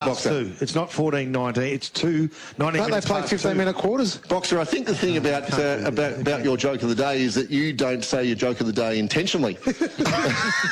Boxer. It's not 14-19. It's 2 90 Don't they play 15-minute quarters? Boxer, I think the thing about your joke of the day is that you don't say your joke of the day intentionally.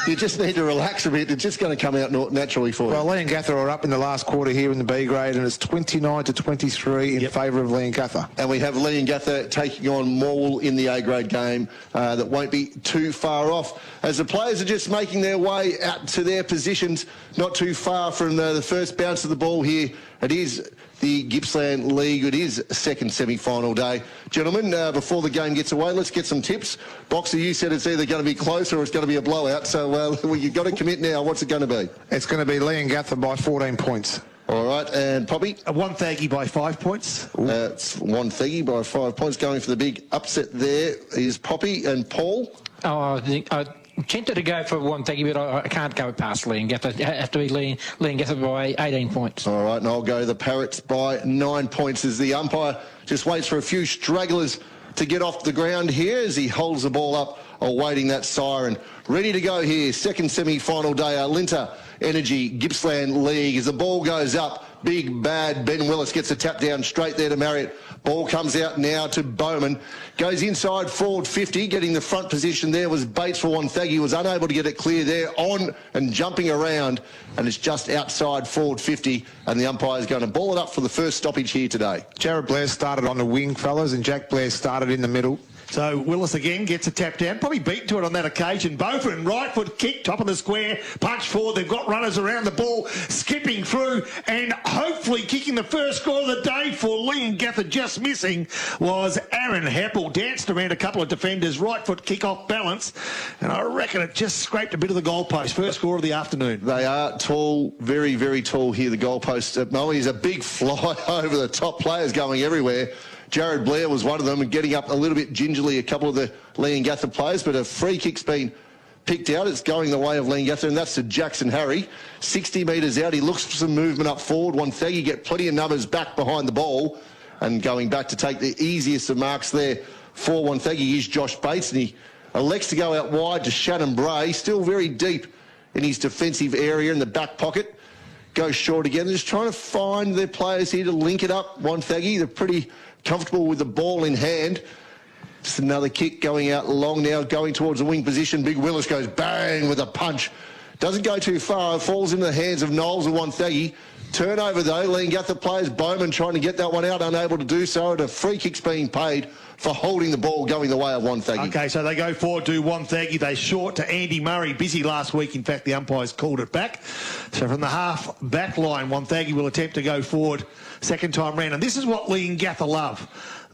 You just need to relax a bit. It's just going to come out naturally for you. Well, Leongatha are up in the last quarter here in the B grade, and it's 29-23 in favour of Leongatha. And we have Leongatha taking on Morwell in the A grade game that won't be too far off, as the players are just making their way out to their positions, not too far from the first bounce of the ball here. It is the Gippsland League. It is second semi-final day. Gentlemen, before the game gets away, let's get some tips. Boxer, you said it's either going to be close or it's going to be a blowout, so well, you've got to commit now. What's it going to be? It's going to be Leongatha by 14 points. All right, and Poppy? Wonthaggi by 5 points. It's Wonthaggi by 5 points. Going for the big upset there is Poppy and Paul. Oh, I think I'm tempted to go for Wonthaggi, but I can't go past Leongatha. I have to be Leongatha by 18 points. All right, and I'll go the Parrots by 9 points as the umpire just waits for a few stragglers to get off the ground here as he holds the ball up, awaiting that siren. Ready to go here, second semi-final day, Alinta Energy Gippsland League. As the ball goes up, big bad Ben Willis gets a tap down straight there to Marriott. Ball comes out now to Bowman. Goes inside forward 50. Getting the front position there was Bates for Wonthaggi. Was unable to get it clear there. On and jumping around. And it's just outside forward 50. And the umpire's going to ball it up for the first stoppage here today. Jared Blair started on the wing, fellas, and Jack Blair started in the middle. So Willis again gets a tap down, probably beaten to it on that occasion. Beaufort, right foot kick, top of the square, punch forward. They've got runners around the ball, skipping through, and hopefully kicking the first score of the day for Leongatha. Just missing was Aaron Heppel. Danced around a couple of defenders, right foot kick off balance, and I reckon it just scraped a bit of the goalpost. First score of the afternoon. They are tall, very, very tall here, the goalpost. Moe's a big fly over the top, players going everywhere. Jared Blair was one of them and getting up a little bit gingerly, a couple of the Leongatha players, but a free kick's been picked out. It's going the way of Leongatha, and that's to Jackson Harry. 60 metres out, he looks for some movement up forward. Wonthaggi get plenty of numbers back behind the ball, and going back to take the easiest of marks there for Wonthaggi is Josh Bates, and he elects to go out wide to Shannon Bray, still very deep in his defensive area in the back pocket. Goes short again. They're just trying to find their players here to link it up. Wonthaggi, they're pretty comfortable with the ball in hand. Just another kick going out long now, going towards the wing position. Big Willis goes bang with a punch. Doesn't go too far. It falls into the hands of Knowles and Wonthaggi. Turnover though. Leongatha players, Bowman trying to get that one out, unable to do so. And a free kick's being paid for holding the ball going the way of Wonthaggi. Okay, so they go forward to Wonthaggi. They short to Andy Murray. Busy last week. In fact, the umpires called it back. So from the half back line, Wonthaggi will attempt to go forward second time round. And this is what Leongatha love.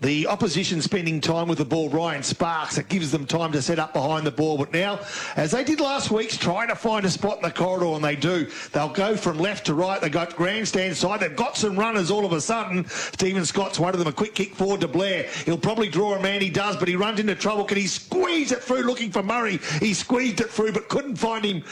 The opposition spending time with the ball. Ryan Sparks, it gives them time to set up behind the ball. But now, as they did last week, trying to find a spot in the corridor, and they do. They'll go from left to right. They've got grandstand side. They've got some runners all of a sudden. Stephen Scott's one of them. A quick kick forward to Blair. He'll probably draw a man. He does, but he runs into trouble. Can he squeeze it through looking for Murray? He squeezed it through, but couldn't find him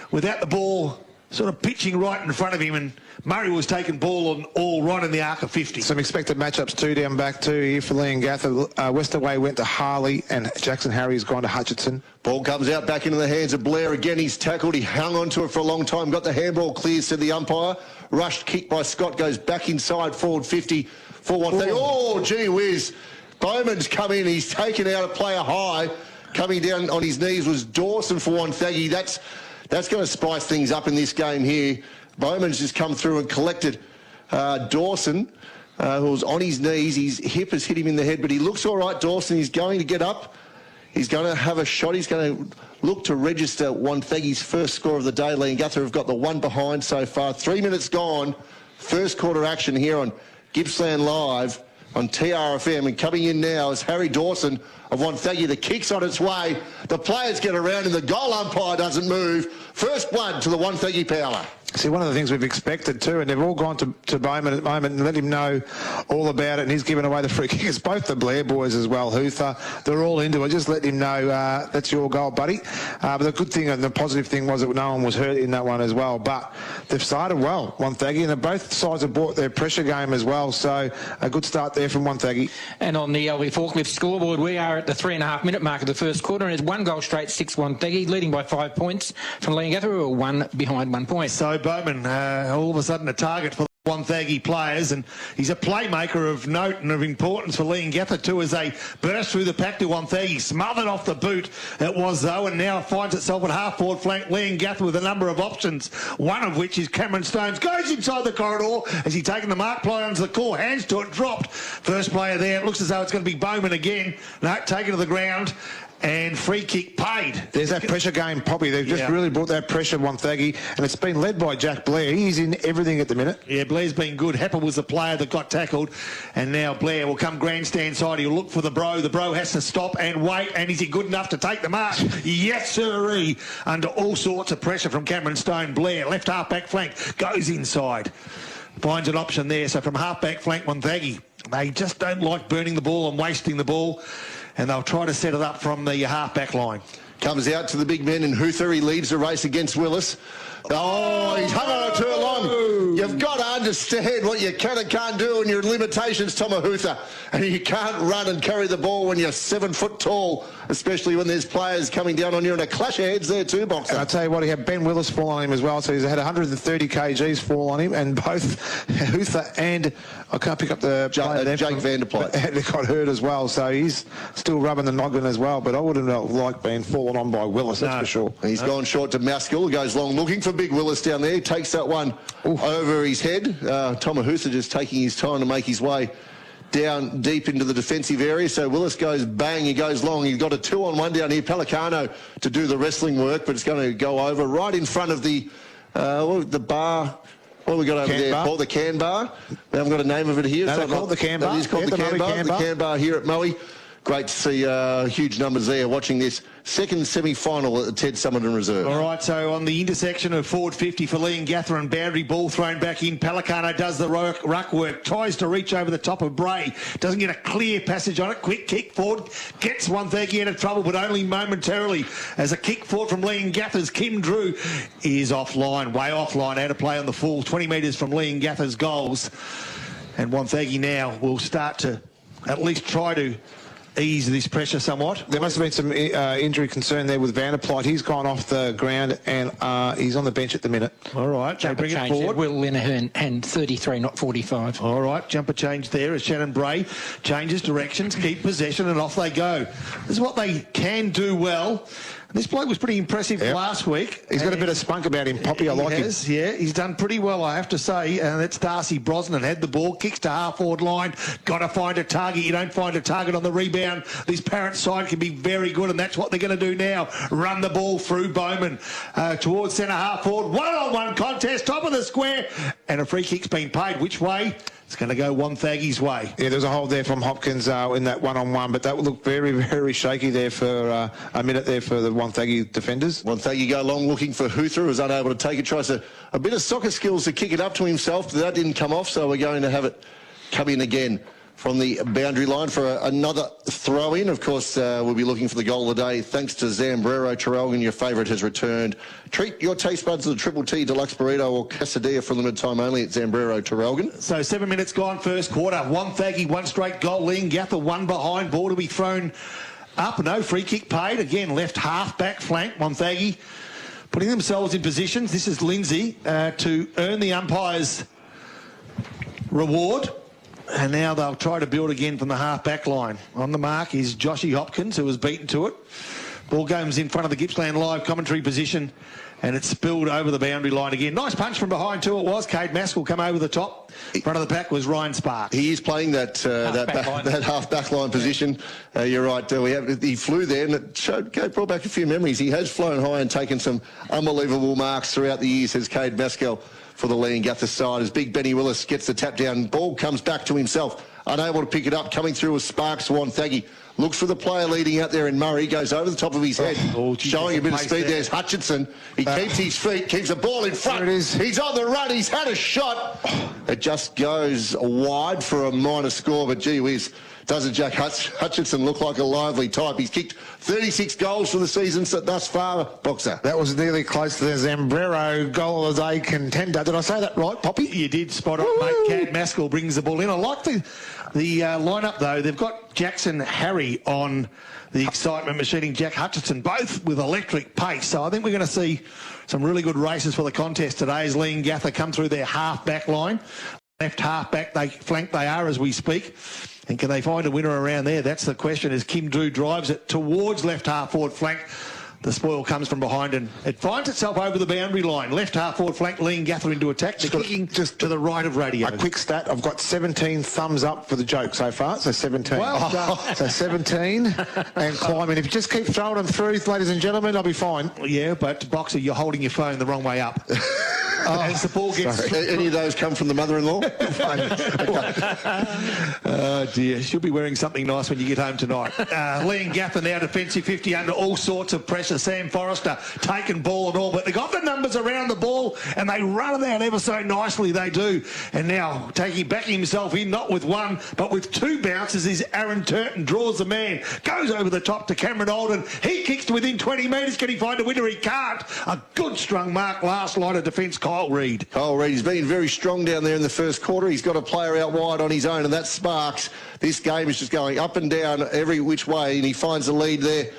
without the ball sort of pitching right in front of him, and Murray was taking ball on all right in the arc of 50. Some expected matchups too down back two here for Leongatha. Westerway went to Harley, and Jackson Harry's gone to Hutchinson. Ball comes out back into the hands of Blair again. He's tackled. He hung on to it for a long time. Got the handball clear, said the umpire. Rushed kick by Scott, goes back inside forward 50 for Wonthaggi. Oh, gee whiz. Bowman's come in. He's taken out a player high. Coming down on his knees was Dawson for Wonthaggi. That's going to spice things up in this game here. Bowman's just come through and collected Dawson, who was on his knees. His hip has hit him in the head, but he looks all right, Dawson. He's going to get up. He's going to have a shot. He's going to look to register Wonthaggi's first score of the day. Leongatha have got the one behind so far. 3 minutes gone. First quarter action here on Gippsland Live on TRFM, and coming in now is Harry Dawson of Wonthaggi. The kick's on its way. The players get around and the goal umpire doesn't move. First blood to the Wonthaggi Power. See, one of the things we've expected too, and they've all gone to Bowman at the moment and let him know all about it, and he's given away the free kick. It's both the Blair boys as well, Hoother. They're all into it. Just let him know that's your goal, buddy. But the good thing and the positive thing was that no one was hurt in that one as well. But they've started well, Wonthaggi, and both sides have brought their pressure game as well. So a good start there from Wonthaggi. And on the LV Forklift scoreboard, we are at the 3.5-minute mark of the first quarter, and it's 1 goal straight, 6 Wonthaggi, leading by 5 points from Leongatha, who are 1 behind 1 point. So Bowman. All of a sudden a target for the Wonthaggi players, and he's a playmaker of note and of importance for Leongatha too, as they burst through the pack to Wonthaggi. Smothered off the boot it was, though, and now finds itself at half-forward flank. Leongatha with a number of options, one of which is Cameron Stones. Goes inside the corridor as he's taken the mark, play onto the core, hands to it, dropped. First player there, it looks as though it's going to be Bowman again. No, taken to the ground. And free kick paid. There's that pressure game, Poppy. They've just really brought that pressure, Wonthaggi, and it's been led by Jack Blair. He's in everything at the minute. Yeah, Blair's been good. Hepper was the player that got tackled, and now Blair will come grandstand side. He'll look for the Bro. The Bro has to stop and wait, and is he good enough to take the mark? Yes, sirree. Under all sorts of pressure from Cameron Stone. Blair, left half-back flank, goes inside. Finds an option there. So from half-back flank, Wonthaggi, they just don't like burning the ball and wasting the ball, and they'll try to set it up from the half-back line. Comes out to the big men in Huther. He leads the race against Willis. Oh, he's hung on too long. You've got to understand what you can and can't do and your limitations, Thomas Huther. And you can't run and carry the ball when you're 7 foot tall, especially when there's players coming down on you, and a clash of heads there too, Boxer. And I'll tell you what, he had Ben Willis fall on him as well, so he's had 130 kgs fall on him, and both Huther and, I can't pick up the... Jake Vanderplyt. They got hurt as well, so he's still rubbing the noggin as well, but I wouldn't have liked being fallen on by Willis, that's for sure. He's gone short to Maskell, goes long looking for big Willis down there, takes that one over his head. Thomas Huther just taking his time to make his way down deep into the defensive area. So Willis goes bang, he goes long. He's got a 2-on-1 down here. Pelicano to do the wrestling work, but it's going to go over right in front of the bar. What have we got over there? Called the can bar. They haven't got a name of it here. No, they're called the can bar. It is called the can bar. The can bar here at Moe. Great to see huge numbers there watching this second semi-final at the Ted Summerton Reserve. All right, so on the intersection of forward 50 for Leongatha and boundary, ball thrown back in. Pelicano does the ruck work, tries to reach over the top of Bray. Doesn't get a clear passage on it. Quick kick forward. Gets Wonthaggi into trouble, but only momentarily, as a kick forward from Leongatha's Kim Drew is offline, way offline, out of play on the full, 20 metres from Leongatha's goals. And Wonthaggi now will start to at least try to ease this pressure somewhat. There must have been some injury concern there with Vanderplyt. He's gone off the ground and he's on the bench at the minute. All right, they bring it forward. Will Linehan and 33, not 45. All right, jumper change there as Shannon Bray changes directions, keep possession, and off they go. This is what they can do well. This bloke was pretty impressive last week. He's got a bit of spunk about him, Poppy. I like him. Yeah, he's done pretty well, I have to say. And it's Darcy Brosnan had the ball, kicks to half-forward line. Got to find a target. You don't find a target on the rebound. This Parrott side can be very good, and that's what they're going to do now. Run the ball through Bowman towards centre half-forward. One-on-one contest, top of the square. And a free kick's been paid. Which way? It's going to go Wonthaggi's way. Yeah, there's a hold there from Hopkins in that one-on-one, but that would look very, very shaky there for a minute there for the Wonthaggi defenders. Wonthaggi go long looking for Huther, was unable to take it. Tries a bit of soccer skills to kick it up to himself, but that didn't come off, so we're going to have it come in again from the boundary line for another throw-in. Of course, we'll be looking for the goal of the day. Thanks to Zambrero Terrelgan, your favourite has returned. Treat your taste buds to the Triple T Deluxe Burrito or Quesadilla for a limited time only at Zambrero Terrelgan. So 7 minutes gone, first quarter. Wonthaggi, one straight goal. Leongatha, one behind. Ball to be thrown up. No free kick paid. Again, left half-back flank. Wonthaggi putting themselves in positions. This is Lindsay to earn the umpire's reward. And now they'll try to build again from the half-back line. On the mark is Joshy Hopkins, who was beaten to it. Ball goes in front of the Gippsland live commentary position, and it's spilled over the boundary line again. Nice punch from behind too it was. Cade Maskell come over the top. In front of the pack was Ryan Sparks. He is playing that half-back line position. You're right. He flew there, and it brought back a few memories. He has flown high and taken some unbelievable marks throughout the years, says Cade Maskell for the Leongatha side, as big Benny Willis gets the tap down. Ball comes back to himself, unable to pick it up. Coming through with Sparks. Wonthaggi looks for the player leading out there in Murray, goes over the top of his head, showing a bit of speed. There's Hutchinson. He keeps his feet, keeps the ball in front. There it is. He's on the run. He's had a shot. It just goes wide for a minor score, but gee whiz, doesn't Jack Hutchinson look like a lively type? He's kicked 36 goals for the season thus far, Boxer. That was nearly close to the Zambrero goal of the day contender. Did I say that right, Poppy? You did spot on, mate. Cad Maskell brings the ball in. I like the lineup, though. They've got Jackson Harry on the excitement machining Jack Hutchinson, both with electric pace. So I think we're going to see some really good races for the contest today as Leongatha come through their half-back line. Left half-back, they are as we speak. And can they find a winner around there? That's the question as Kim Drew drives it towards left half-forward flank. The spoil comes from behind and it finds itself over the boundary line. Left half-forward flank, Leongatha into attack. They're kicking just to the right of Radio. A quick stat, I've got 17 thumbs up for the joke so far, so 17. Well done. So 17 and climbing. If you just keep throwing them through, ladies and gentlemen, I'll be fine. Yeah, but Boxer, you're holding your phone the wrong way up. As the ball gets... Any of those come from the mother-in-law? Oh, dear. She'll be wearing something nice when you get home tonight. Leongatha now defensive 50 under all sorts of pressure. Sam Forrester taking ball and all, but they got the numbers around the ball and they run it out ever so nicely, they do. And now backing himself in, not with one, but with two bounces, is Aaron Turton. Draws the man, goes over the top to Cameron Alden. He kicks to within 20 metres. Can he find a winner? He can't. A good strung mark, last line of defence, Kyle Reid. Kyle Reid, he's been very strong down there in the first quarter. He's got a player out wide on his own, and that sparks. This game is just going up and down every which way, and he finds the lead there.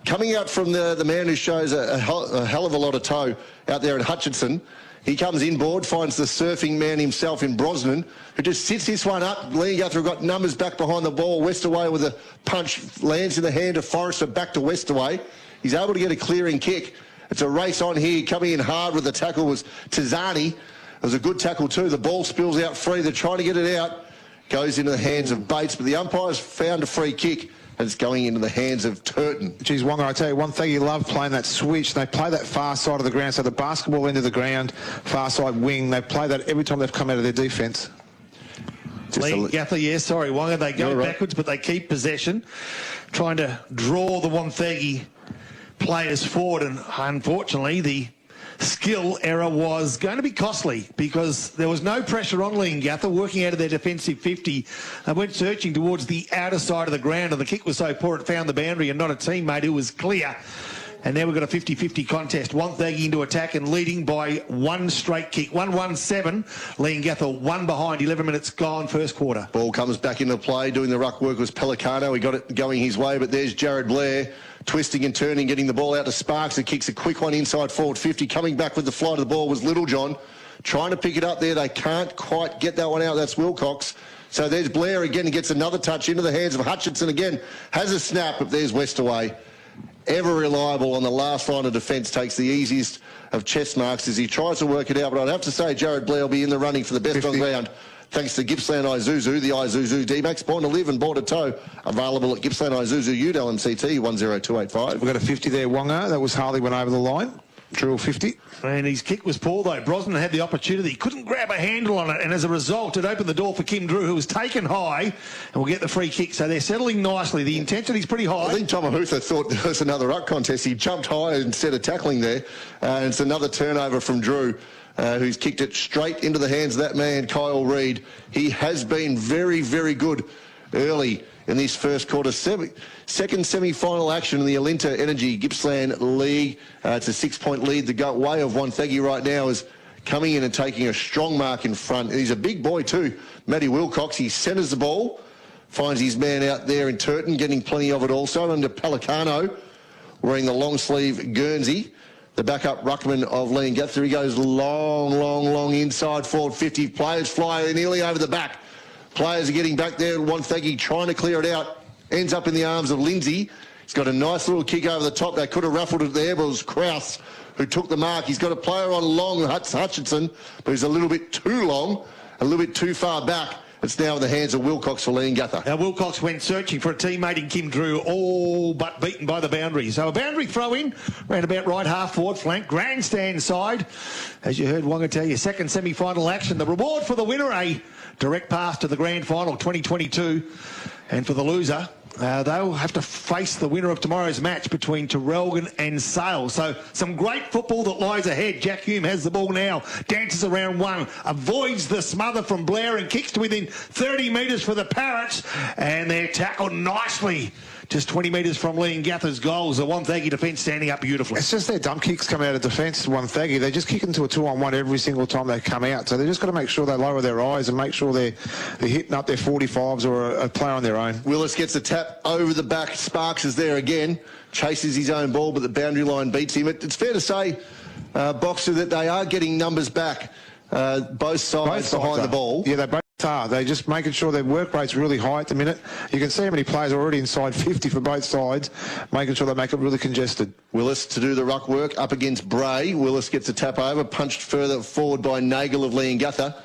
Coming out from the man who shows a hell of a lot of toe out there in Hutchinson. He comes inboard, finds the surfing man himself in Brosnan, who just sits this one up. Leongatha have got numbers back behind the ball. Westaway with a punch lands in the hand of Forrester, back to Westaway. He's able to get a clearing kick. It's a race on here. Coming in hard with the tackle was Tizani. It was a good tackle too. The ball spills out free. They're trying to get it out. Goes into the hands of Bates, but the umpires found a free kick. And it's going into the hands of Turton. Geez, Wonga, I tell you, Wonthaggi love playing that switch. They play that far side of the ground, so the basketball into the ground, far side wing. They play that every time they've come out of their defence. Leongatha, sorry, Wonga, they go backwards, but they keep possession, trying to draw the Wonthaggi players forward, and unfortunately the skill error was going to be costly because there was no pressure on Leongatha working out of their defensive 50. They went searching towards the outer side of the ground and the kick was so poor it found the boundary and not a teammate who was clear. And now we've got a 50-50 contest. Wonthaggi into attack and leading by one straight kick. 1-1-7. Leongatha one behind. 11 minutes gone, first quarter. Ball comes back into play. Doing the ruck work was Pelicano. He got it going his way, but there's Jared Blair twisting and turning, getting the ball out to Sparks. It kicks a quick one inside forward 50. Coming back with the flight of the ball was Littlejohn. Trying to pick it up there. They can't quite get that one out. That's Wilcox. So there's Blair again. He gets another touch into the hands of Hutchinson again. Has a snap, but there's Westaway. Ever reliable on the last line of defence, takes the easiest of chest marks as he tries to work it out. But I'd have to say Jared Blair will be in the running for the best 50. On ground, thanks to Gippsland Isuzu, the Isuzu D-Max, born to live and born to tow. Available at Gippsland Isuzu Ute LMCT 10285. We've got a 50 there, Wonga. That was Harley went over the line. Drew 50. And his kick was poor, though. Brosnan had the opportunity. Couldn't grab a handle on it. And as a result, it opened the door for Kim Drew, who was taken high and will get the free kick. So they're settling nicely. The intensity's pretty high. I think Tomahutha thought it was another ruck contest. He jumped high instead of tackling there. And it's another turnover from Drew, who's kicked it straight into the hands of that man, Kyle Reid. He has been very, very good early in this first quarter. Second semi-final action in the Alinta Energy Gippsland League. It's a 6-point lead. The way of Wonthaggi right now is coming in and taking a strong mark in front. He's a big boy too, Matty Wilcox. He centres the ball, finds his man out there in Turton, getting plenty of it also. Under Pelicano, wearing the long sleeve Guernsey. The backup ruckman of Leongatha. He goes long inside forward 50. Players fly nearly over the back. Players are getting back there. Wonthaggi trying to clear it out. Ends up in the arms of Lindsay. He's got a nice little kick over the top. They could have ruffled it there, but it was Krause who took the mark. He's got a player on long, Hutchinson, but he's a little bit too long, a little bit too far back. It's now in the hands of Wilcox for Leongatha. Now, Wilcox went searching for a teammate in Kim Drew, all but beaten by the boundary. So a boundary throw-in, round about right half forward flank, grandstand side. As you heard Wonga tell you, second semi-final action. The reward for the winner, a direct pass to the grand final 2022. And for the loser, they'll have to face the winner of tomorrow's match between Terrelgan and Sale. So some great football that lies ahead. Jack Hume has the ball now, dances around one, avoids the smother from Blair and kicks to within 30 metres for the Parrots. And they're tackled nicely just 20 metres from Leongatha's goals. The Wonthaggi defence standing up beautifully. It's just their dump kicks come out of defence, Wonthaggi. They just kick into a 2-on-1 every single time they come out. So they've just got to make sure they lower their eyes and make sure they're hitting up their 45s or a player on their own. Willis gets a tap over the back. Sparks is there again. Chases his own ball, but the boundary line beats him. It's fair to say, Boxer, that they are getting numbers back, both sides behind the ball. Yeah, they both are. They're just making sure their work rate's really high at the minute. You can see how many players are already inside 50 for both sides, making sure they make it really congested. Willis to do the ruck work up against Bray. Willis gets a tap over, punched further forward by Nagel of Leongatha.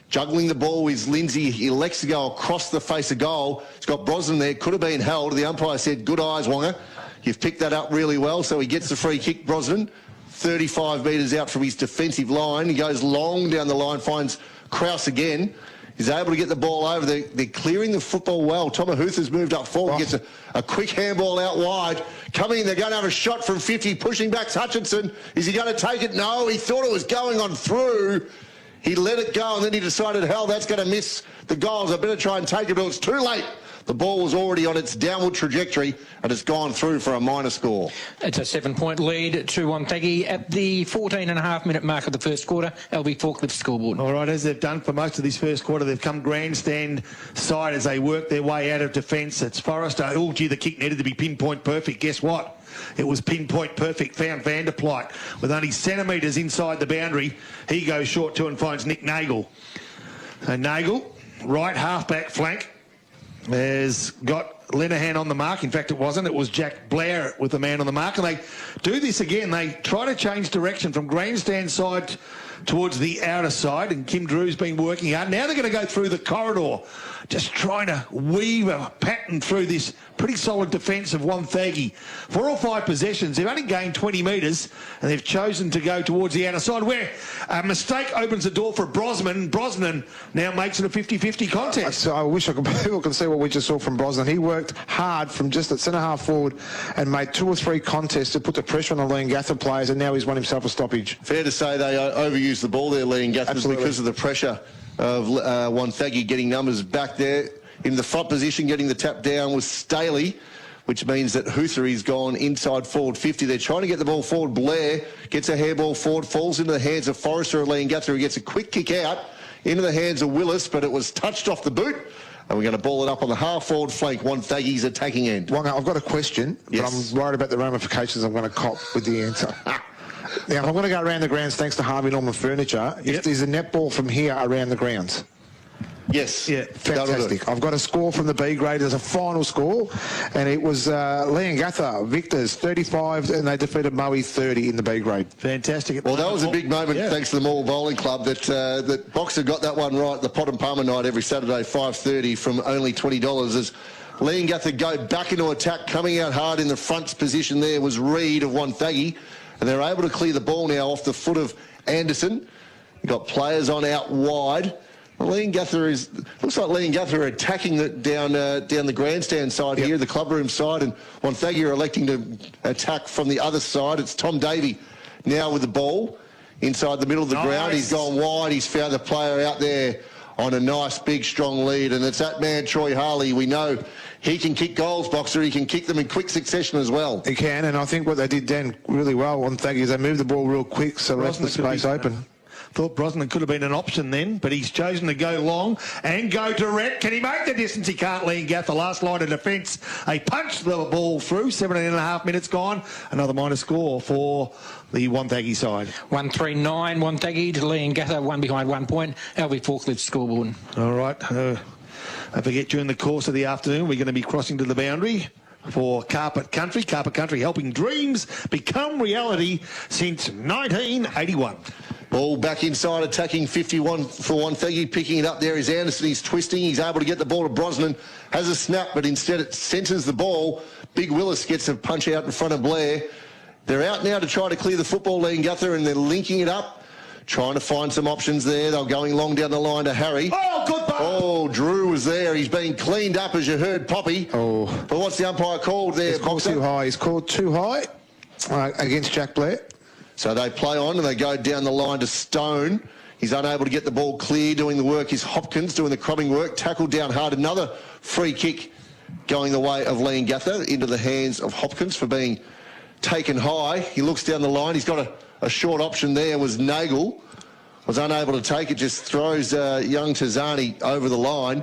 Juggling the ball with Lindsay. He elects to go across the face of goal. He's got Brosnan there. Could have been held. The umpire said, good eyes, Wonga. You've picked that up really well. So he gets the free kick, Brosnan. 35 metres out from his defensive line. He goes long down the line, finds Krause again. He's able to get the ball over. They're clearing the football well. Tomahuth's moved up forward, gets a quick handball out wide. Coming in, they're going to have a shot from 50, pushing back Hutchinson. Is he going to take it? No, he thought it was going on through. He let it go, and then he decided, hell, that's going to miss the goals. I better try and take it, but it's too late. The ball was already on its downward trajectory, and it's gone through for a minor score. It's a 7-point lead to Wonthaggi at the 14.5-minute mark of the first quarter. LB Forklift scoreboard. All right, as they've done for most of this first quarter, they've come grandstand side as they work their way out of defence. It's Forrester. Oh, gee, the kick needed to be pinpoint perfect. Guess what? It was pinpoint perfect. Found Vanderplyt with only centimetres inside the boundary. He goes short to and finds Nick Nagel. And Nagel, right half-back flank, has got Lenahan on the mark. In fact, it wasn't. It was Jack Blair with the man on the mark. And they do this again. They try to change direction from grandstand side towards the outer side. And Kim Drew's been working hard. Now they're going to go through the corridor, just trying to weave a pattern through this pretty solid defence of Wonthaggi. 4 or 5 possessions. They've only gained 20 metres, and they've chosen to go towards the outer side, where a mistake opens the door for Brosnan. Brosnan now makes it a 50-50 contest. I wish people could see what we just saw from Brosnan. He worked hard from just at centre-half forward and made 2 or 3 contests to put the pressure on the Leongatha players, and now he's won himself a stoppage. Fair to say they overused the ball there, Leongatha, because of the pressure of Wonthaggi getting numbers back there. In the front position, getting the tap down was Staley, which means that Huthery's gone inside forward 50. They're trying to get the ball forward. Blair gets a hairball forward, falls into the hands of Forrester of Leongatha, who gets a quick kick out into the hands of Willis, but it was touched off the boot. And we're going to ball it up on the half-forward flank, Wonthaggi's attacking end. Wonga, I've got a question, but I'm worried about the ramifications I'm going to cop with the answer. Now, if I'm going to go around the grounds, thanks to Harvey Norman Furniture, if there's a netball from here around the grounds. Yes. Yeah, fantastic. I've got a score from the B grade as a final score, and it was Leongatha Victors 35, and they defeated Moe 30 in the B grade. Fantastic. Well, that was a big moment, thanks to the Mall Bowling Club, that Boxer got that one right. The Pot and Palmer night every Saturday, 5:30 from only $20. As Leongatha go back into attack, coming out hard in the front position there was Reid of Wonthaggi, and they're able to clear the ball now off the foot of Anderson. You've got players on out wide. Leongatha looks like Leongatha are attacking down the grandstand side here, the clubroom side, and Wonthaggi are electing to attack from the other side. It's Tom Davey now with the ball inside the middle of the ground. He's gone wide. He's found the player out there on a nice, big, strong lead, and it's that man, Troy Harley. We know he can kick goals, Boxer. He can kick them in quick succession as well. He can, and I think what they did then really well, Wonthaggi, is they moved the ball real quick, so left the space open. Thought Brosnan could have been an option then, but he's chosen to go long and go direct. Can he make the distance? He can't. Leongatha, last line of defence. They punched the ball through. 17.5 minutes gone. Another minor score for the Wonthaggi side. 139 Wonthaggi to Leongatha, 1 behind 1 point. LB Forklift scoreboard. All right. I forget during the course of the afternoon we're going to be crossing to the boundary for Carpet Country. Carpet Country helping dreams become reality since 1981. Ball back inside, attacking 51 for Wonthaggi. Picking it up there is Anderson. He's twisting. He's able to get the ball to Brosnan. Has a snap, but instead it centres the ball. Big Willis gets a punch out in front of Blair. They're out now to try to clear the football, Leongatha, and they're linking it up, trying to find some options there. They're going long down the line to Harry. Oh, good ball. Oh, Drew was there. He's been cleaned up, as you heard, Poppy. Oh. But what's the umpire called there, He's called too high. He's called too high against Jack Blair. So they play on and they go down the line to Stone. He's unable to get the ball clear. Doing the work is Hopkins, doing the crumbing work. Tackled down hard. Another free kick going the way of Leongatha into the hands of Hopkins for being taken high. He looks down the line. He's got a short option there. Was Nagel. Was unable to take it. Just throws young Tazani over the line.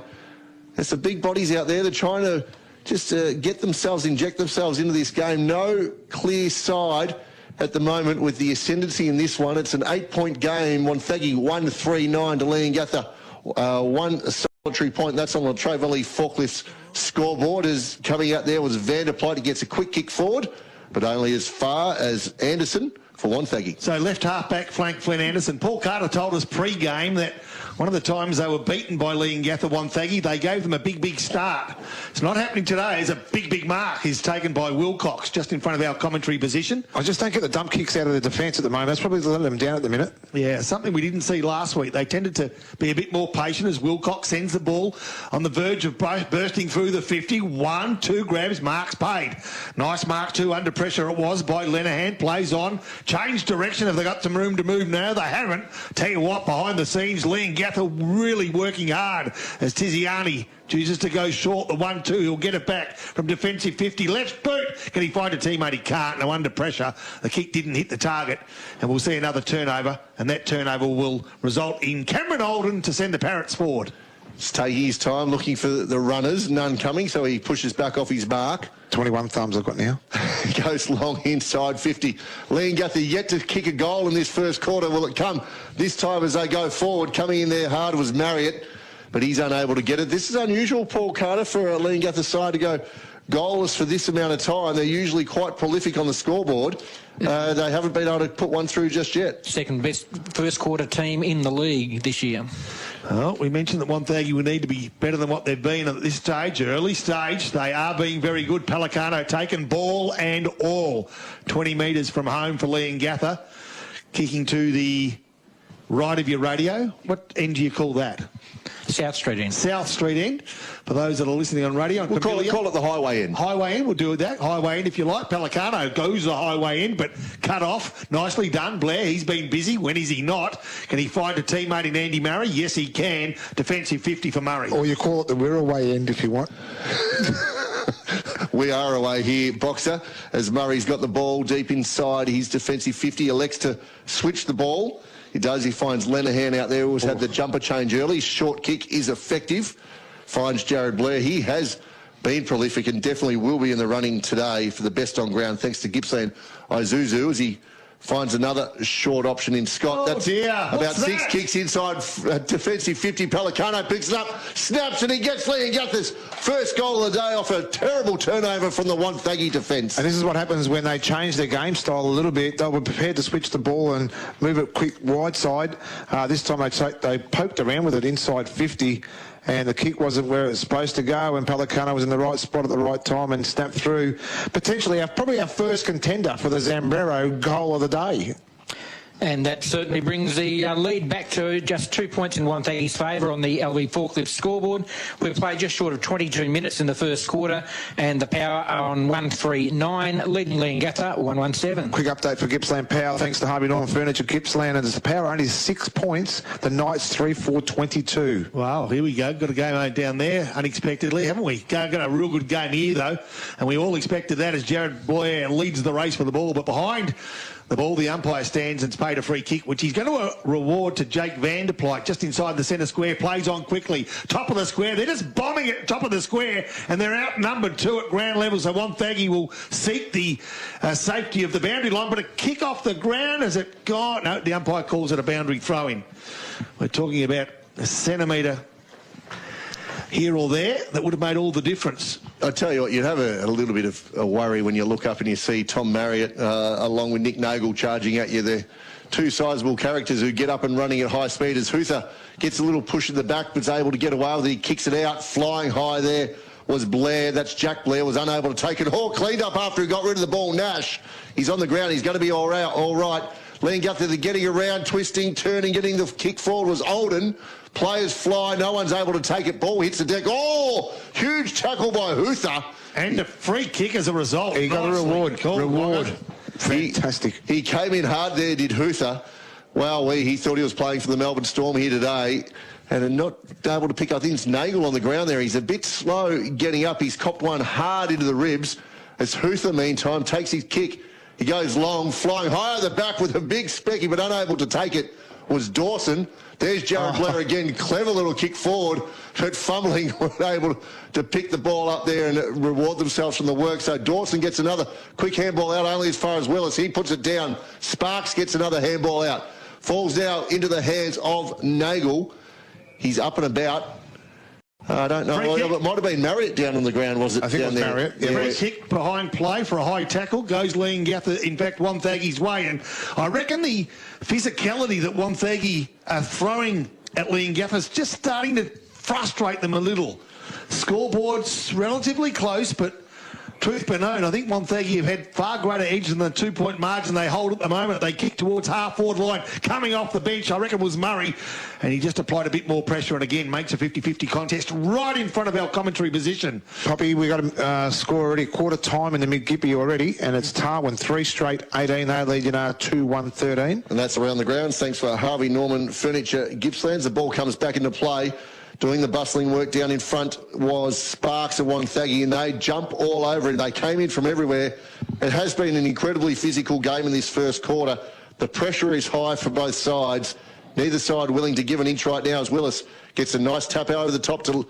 There's some big bodies out there. They're trying to just inject themselves into this game. No clear side at the moment with the ascendancy in this one. It's an 8-point game. Wonthaggi 1-3-9 to Leongatha. One solitary point. That's on the Latrobe Valley Forklifts scoreboard. As coming out there was Vanderplyt. He gets a quick kick forward, but only as far as Anderson for Wonthaggi. So left half-back flank Flynn Anderson. Paul Carter told us pre-game that one of the times they were beaten by Leongatha Wonthaggi, they gave them a big start. It's not happening today. It's a big mark is taken by Wilcox just in front of our commentary position. I just don't get the dump kicks out of the defence at the moment. That's probably letting them down at the minute. Yeah, something we didn't see last week. They tended to be a bit more patient as Wilcox sends the ball on the verge of bursting through the 50. 1, 2 grabs, marks paid. Nice mark too, under pressure it was by Lenahan. Plays on, changed direction. Have they got some room to move now? They haven't. Tell you what, behind the scenes, Leongatha really working hard as Tiziani chooses to go short. The 1-2, he'll get it back from defensive 50. Left boot. Can he find a teammate? He can't. No, under pressure. The kick didn't hit the target. And we'll see another turnover. And that turnover will result in Cameron Holden to send the Parrots forward. It's taking his time looking for the runners. None coming, so he pushes back off his mark. 21 thumbs I've got now. He goes long inside 50. Leongatha yet to kick a goal in this first quarter. Will it come this time as they go forward? Coming in there hard was Marriott, but he's unable to get it. This is unusual, Paul Carter, for a Leongatha side to go goalless for this amount of time. They're usually quite prolific on the scoreboard. They haven't been able to put one through just yet. Second best first quarter team in the league this year. Well, we mentioned that Wonthaggi would need to be better than what they've been at this stage, early stage. They are being very good. Pelicano taken ball and all. 20 metres from home for Leongatha. Kicking to the right of your radio. What end do you call that? South Street end. South Street end. For those that are listening on radio. We'll call it the highway end. Highway end, we'll do that. Highway end if you like. Pelicano goes the highway end, but cut off. Nicely done. Blair, he's been busy. When is he not? Can he find a teammate in Andy Murray? Yes, he can. Defensive 50 for Murray. Or you call it the Wirraway end if you want. We are away here, Boxer, as Murray's got the ball deep inside his defensive 50. Elects to switch the ball. He does. He finds Lenahan out there, who's had the jumper change early. Short kick is effective. Finds Jared Blair. He has been prolific and definitely will be in the running today for the best on ground, thanks to Gippsland Isuzu, as he finds another short option in Scott. Oh, that's dear. about 6 kicks inside defensive 50. Pelicano picks it up, snaps, and he gets Leongatha's first goal of the day off a terrible turnover from the Wonthaggi defence. And this is what happens when they change their game style a little bit. They were prepared to switch the ball and move it quick wide side. This time they poked around with it inside 50. And the kick wasn't where it was supposed to go, and Pelicano was in the right spot at the right time and snapped through. Potentially, probably our first contender for the Zambrero goal of the day. And that certainly brings the lead back to just 2 points in Wonthaggi's favour on the LV Forklift scoreboard. We've played just short of 22 minutes in the first quarter, and the Power are on 1-3-9, leading Leongatha 1-1-7. Quick update for Gippsland Power, thanks to Harvey Norman Furniture. Gippsland and the Power only 6 points. The Knights 3-4-22. Wow, here we go. Got a game down there unexpectedly, haven't we? Got a real good game here, though, and we all expected that as Jared Blair leads the race for the ball, but behind the ball, the umpire stands and's paid a free kick, which he's going to reward to Jake Vanderplyt just inside the centre square. Plays on quickly. Top of the square. They're just bombing it top of the square, and they're outnumbered too at ground level. So Wonthaggi will seek the safety of the boundary line, but a kick off the ground. Has it gone? No, the umpire calls it a boundary throw-in. We're talking about a centimetre here or there that would have made all the difference. I tell you what, you'd have a little bit of a worry when you look up and you see Tom Marriott along with Nick Nagel charging at you. They're two sizable characters who get up and running at high speed. As Huther gets a little push in the back but's able to get away with it. He kicks it out. Flying high there was Blair. That's Jack Blair, was unable to take it. All cleaned up after he got rid of the ball. Nash, he's on the ground. He's going to be all right. Leongatha, they're getting around, twisting, turning, getting the kick forward was Olden. Players fly, no one's able to take it. Ball hits the deck. Oh, huge tackle by Huther. And a free kick as a result. He got a reward. Fantastic. He came in hard there, did Huther. Well, he thought he was playing for the Melbourne Storm here today. and not able to pick up. I think it's Nagel on the ground there. He's a bit slow getting up. He's copped one hard into the ribs. As Huther, meantime, takes his kick. He goes long, flying high at the back with a big specky, but unable to take it was Dawson. There's Jared Blair again. Clever little kick forward, but fumbling, were able to pick the ball up there and reward themselves from the work. So Dawson gets another quick handball out, only as far as Willis. He puts it down. Sparks gets another handball out. Falls now into the hands of Nagel. He's up and about. I don't know. It might have been Marriott down on the ground, was it? I think down it was there? Marriott. Yeah. Free kick behind play for a high tackle. Goes Leongatha, in fact, Wonthaggi's way. And I reckon the physicality that Wonthaggi are throwing at Leongatha is just starting to frustrate them a little. Scoreboard's relatively close, but truth be known, I think Wonthaggi have had far greater edge than the 2-point margin they hold at the moment. They kick towards half-forward line, coming off the bench, I reckon was Murray, and he just applied a bit more pressure and again makes a 50-50 contest right in front of our commentary position. Poppy, we got a score already, quarter time in the mid-Gippy already, and it's Tarwin 3 straight 18. They lead 2-1-13. And that's around the grounds. Thanks for Harvey Norman Furniture Gippsland. The ball comes back into play. Doing the bustling work down in front was Sparks and Wonthaggi, and they jump all over it. They came in from everywhere. It has been an incredibly physical game in this first quarter. The pressure is high for both sides. Neither side willing to give an inch right now as Willis gets a nice tap over the top to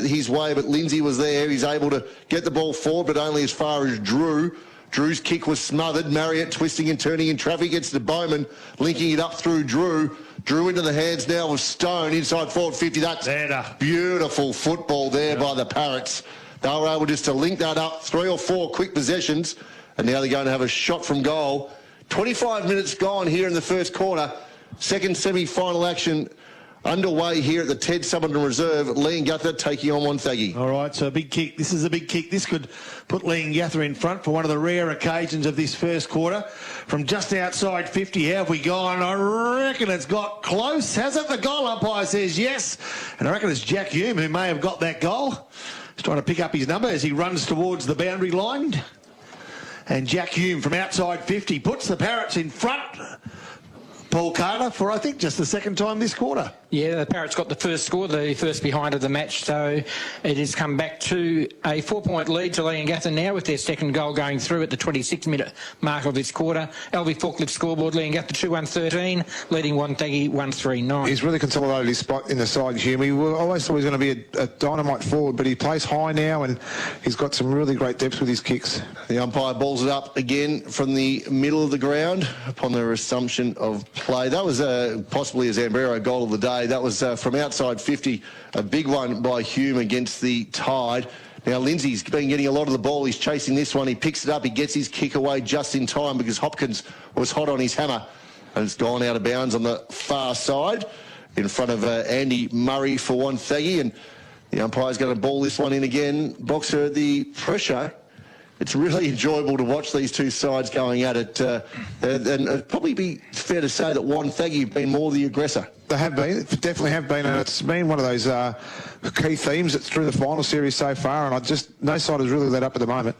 his way, but Lindsay was there. He's able to get the ball forward, but only as far as Drew. Drew's kick was smothered. Marriott twisting and turning in traffic. Gets to Bowman, linking it up through Drew. Drew into the hands now of Stone, inside forward 50. That's beautiful football there by the Parrots. They were able just to link that up, 3 or 4 quick possessions, and now they're going to have a shot from goal. 25 minutes gone here in the first quarter. Second semi-final action underway here at the Ted Summerton Reserve. Leongatha taking on Wonthaggi. All right, so a big kick. This is a big kick. This could put Leongatha in front for one of the rare occasions of this first quarter. From just outside 50, how have we gone? I reckon it's got close. Has it? The goal umpire says yes. And I reckon it's Jack Hume who may have got that goal. He's trying to pick up his number as he runs towards the boundary line. And Jack Hume from outside 50 puts the Parrots in front. Paul Carter for, I think, just the second time this quarter. Yeah, the Parrots got the first score, the first behind of the match, so it has come back to a 4-point lead to Leongatha now with their second goal going through at the 26-minute mark of this quarter. LV Forklift scoreboard, Leongatha 2-1-13, leading Wonthaggi 1-3-9. He's really consolidated his spot in the side, Hume. We always thought he was going to be a dynamite forward, but he plays high now and he's got some really great depth with his kicks. The umpire balls it up again from the middle of the ground upon the resumption of play. That was possibly a Zambrero goal of the day. That was from outside 50, a big one by Hume against the Tide. Now, Lindsay's been getting a lot of the ball. He's chasing this one. He picks it up. He gets his kick away just in time because Hopkins was hot on his hammer. And it's gone out of bounds on the far side in front of Andy Murray for Wonthaggi. And the umpire's going to ball this one in again. Boxer, the pressure. It's really enjoyable to watch these two sides going at it. And it'd probably be fair to say that Wonthaggi have been more the aggressor. They have been, definitely have been, and it's been one of those key themes that's through the final series so far, and no side has really let up at the moment.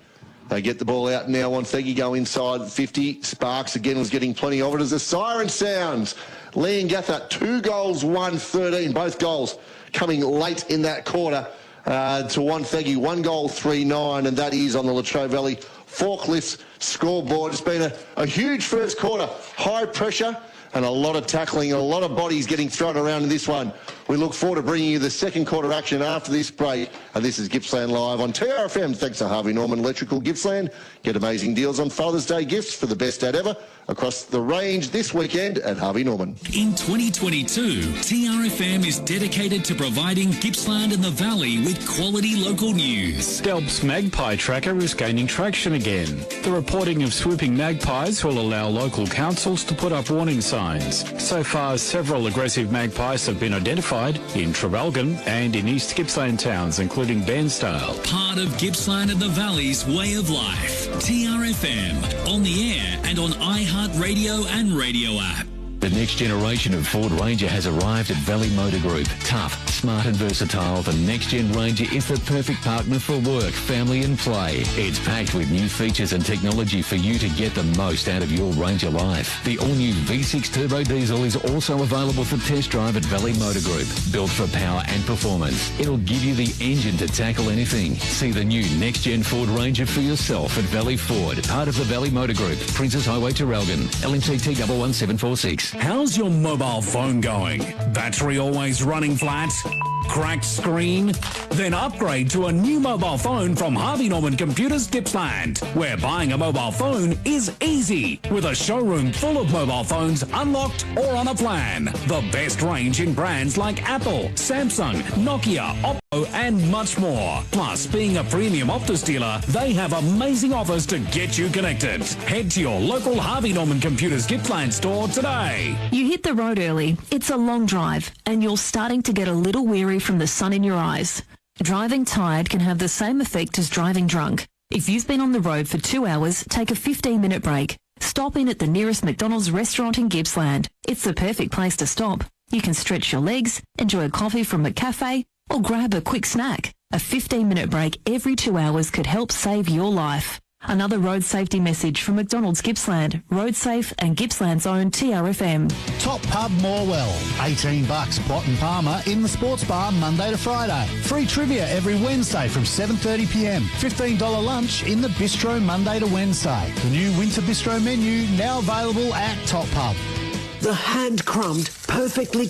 They get the ball out now. Wonthaggi go inside 50. Sparks again was getting plenty of it as the siren sounds. Leongatha 2 goals, 1-13. Both goals coming late in that quarter. To Wonthaggi, 1 goal, 3-9, and that is on the Latrobe Valley Forklifts scoreboard. It's been a huge first quarter, high pressure and a lot of tackling, a lot of bodies getting thrown around in this one. We look forward to bringing you the second quarter action after this break, and this is Gippsland Live on TRFM. Thanks to Harvey Norman Electrical Gippsland. Get amazing deals on Father's Day gifts for the best dad ever across the range this weekend at Harvey Norman. In 2022, TRFM is dedicated to providing Gippsland and the Valley with quality local news. Delp's magpie tracker is gaining traction again. The reporting of swooping magpies will allow local councils to put up warning signs. So far, several aggressive magpies have been identified in Traralgon and in East Gippsland towns, including Bairnsdale. Part of Gippsland and the Valley's way of life. TRFM, on the air and on iHeartRadio and radio app. The next generation of Ford Ranger has arrived at Valley Motor Group. Tough, smart and versatile, the next-gen Ranger is the perfect partner for work, family and play. It's packed with new features and technology for you to get the most out of your Ranger life. The all-new V6 Turbo Diesel is also available for test drive at Valley Motor Group. Built for power and performance, it'll give you the engine to tackle anything. See the new next-gen Ford Ranger for yourself at Valley Ford, part of the Valley Motor Group, Princess Highway to Relgan, LMCT 11746. How's your mobile phone going? Battery always running flat? Cracked screen? Then upgrade to a new mobile phone from Harvey Norman Computers Gippsland, where buying a mobile phone is easy, with a showroom full of mobile phones unlocked or on a plan. The best range in brands like Apple, Samsung, Nokia, Oppo and much more. Plus, being a premium Optus dealer, they have amazing offers to get you connected. Head to your local Harvey Norman Computers Gippsland store today. You hit the road early, it's a long drive, and you're starting to get a little weary from the sun in your eyes. Driving tired can have the same effect as driving drunk. If you've been on the road for 2 hours, take a 15-minute break. Stop in at the nearest McDonald's restaurant in Gippsland. It's the perfect place to stop. You can stretch your legs, enjoy a coffee from a cafe, or grab a quick snack. A 15-minute break every 2 hours could help save your life. Another road safety message from McDonald's Gippsland, Road Safe and Gippsland's own TRFM. Top Pub Morwell, $18 Plot and Palmer in the sports bar Monday to Friday. Free trivia every Wednesday from 7:30pm. $15 lunch in the bistro Monday to Wednesday. The new winter bistro menu now available at Top Pub. The hand-crumbed, perfectly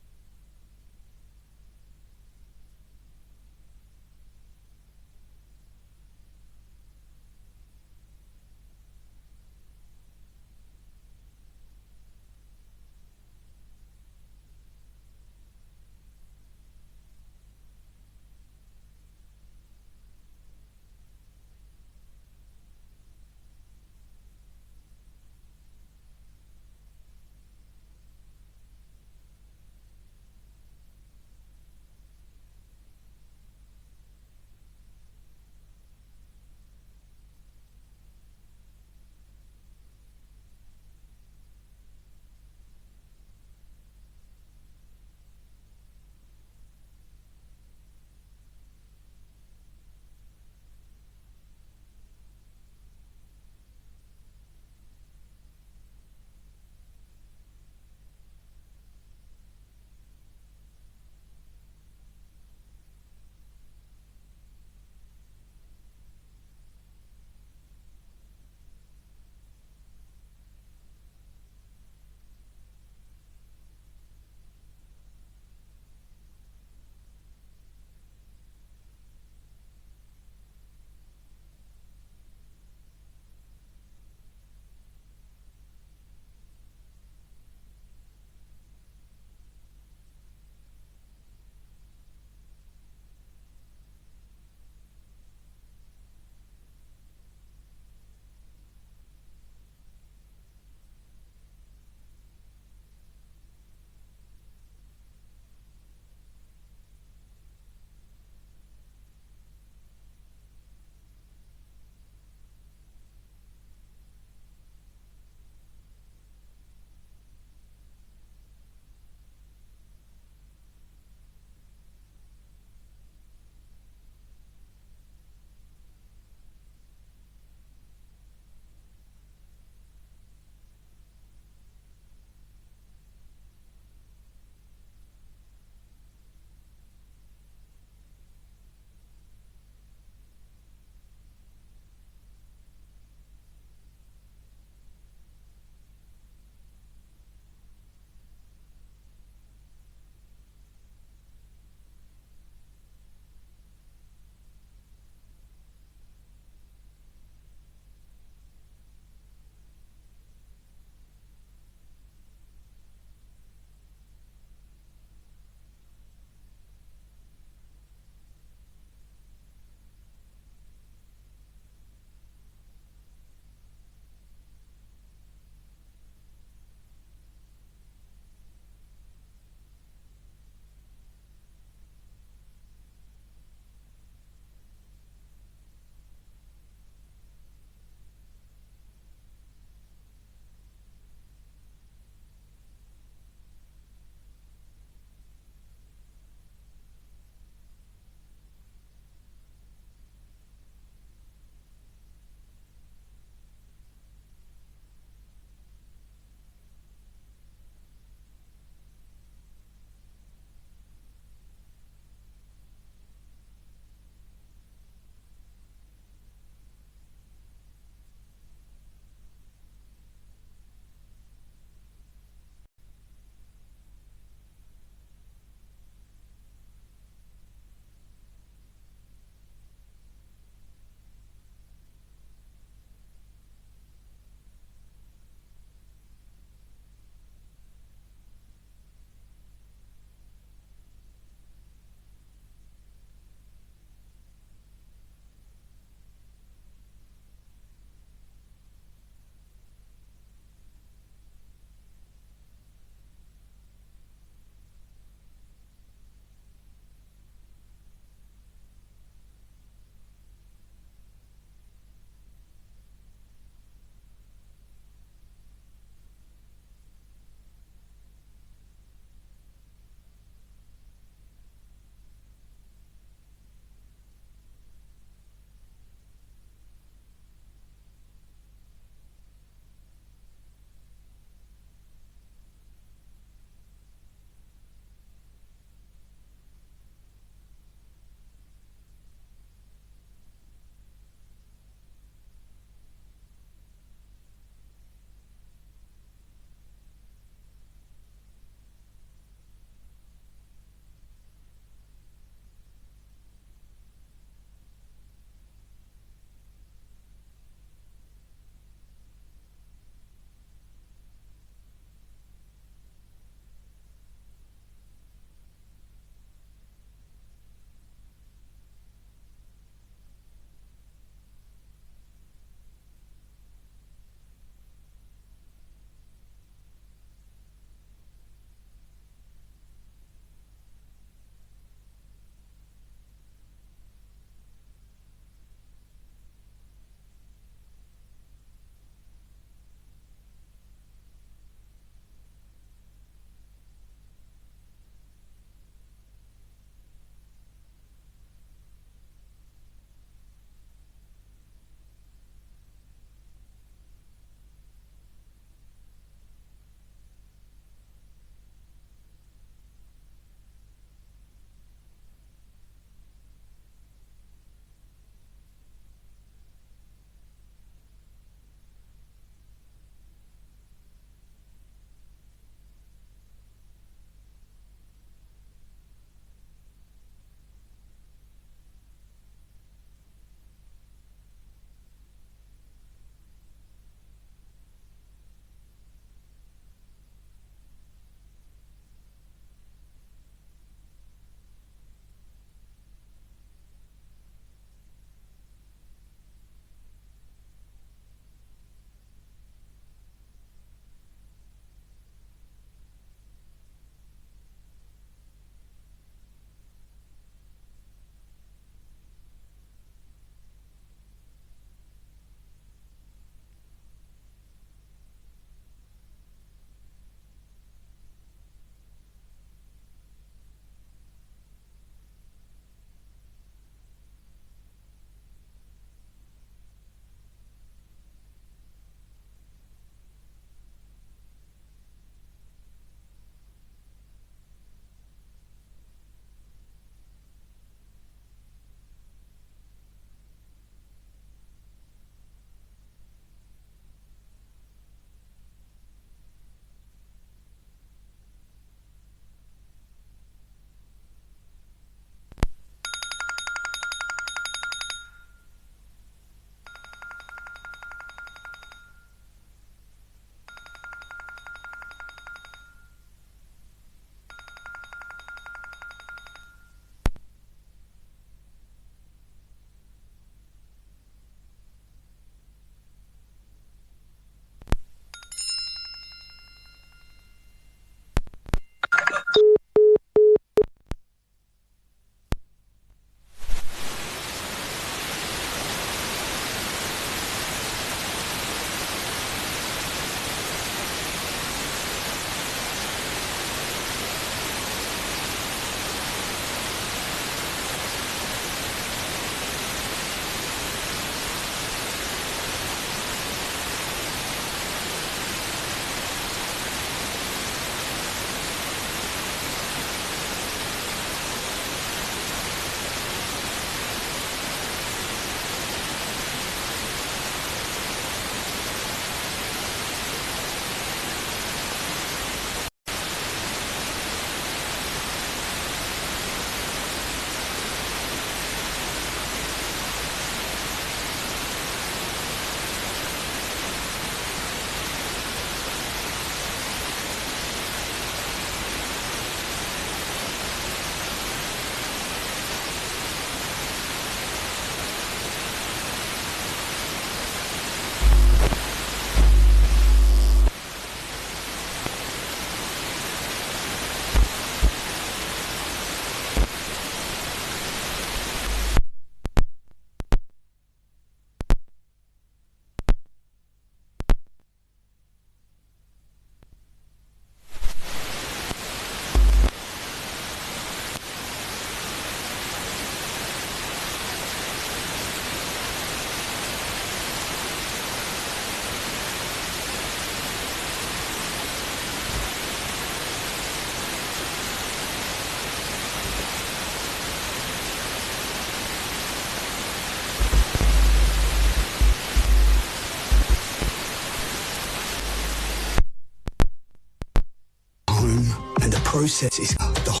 home, and the process is the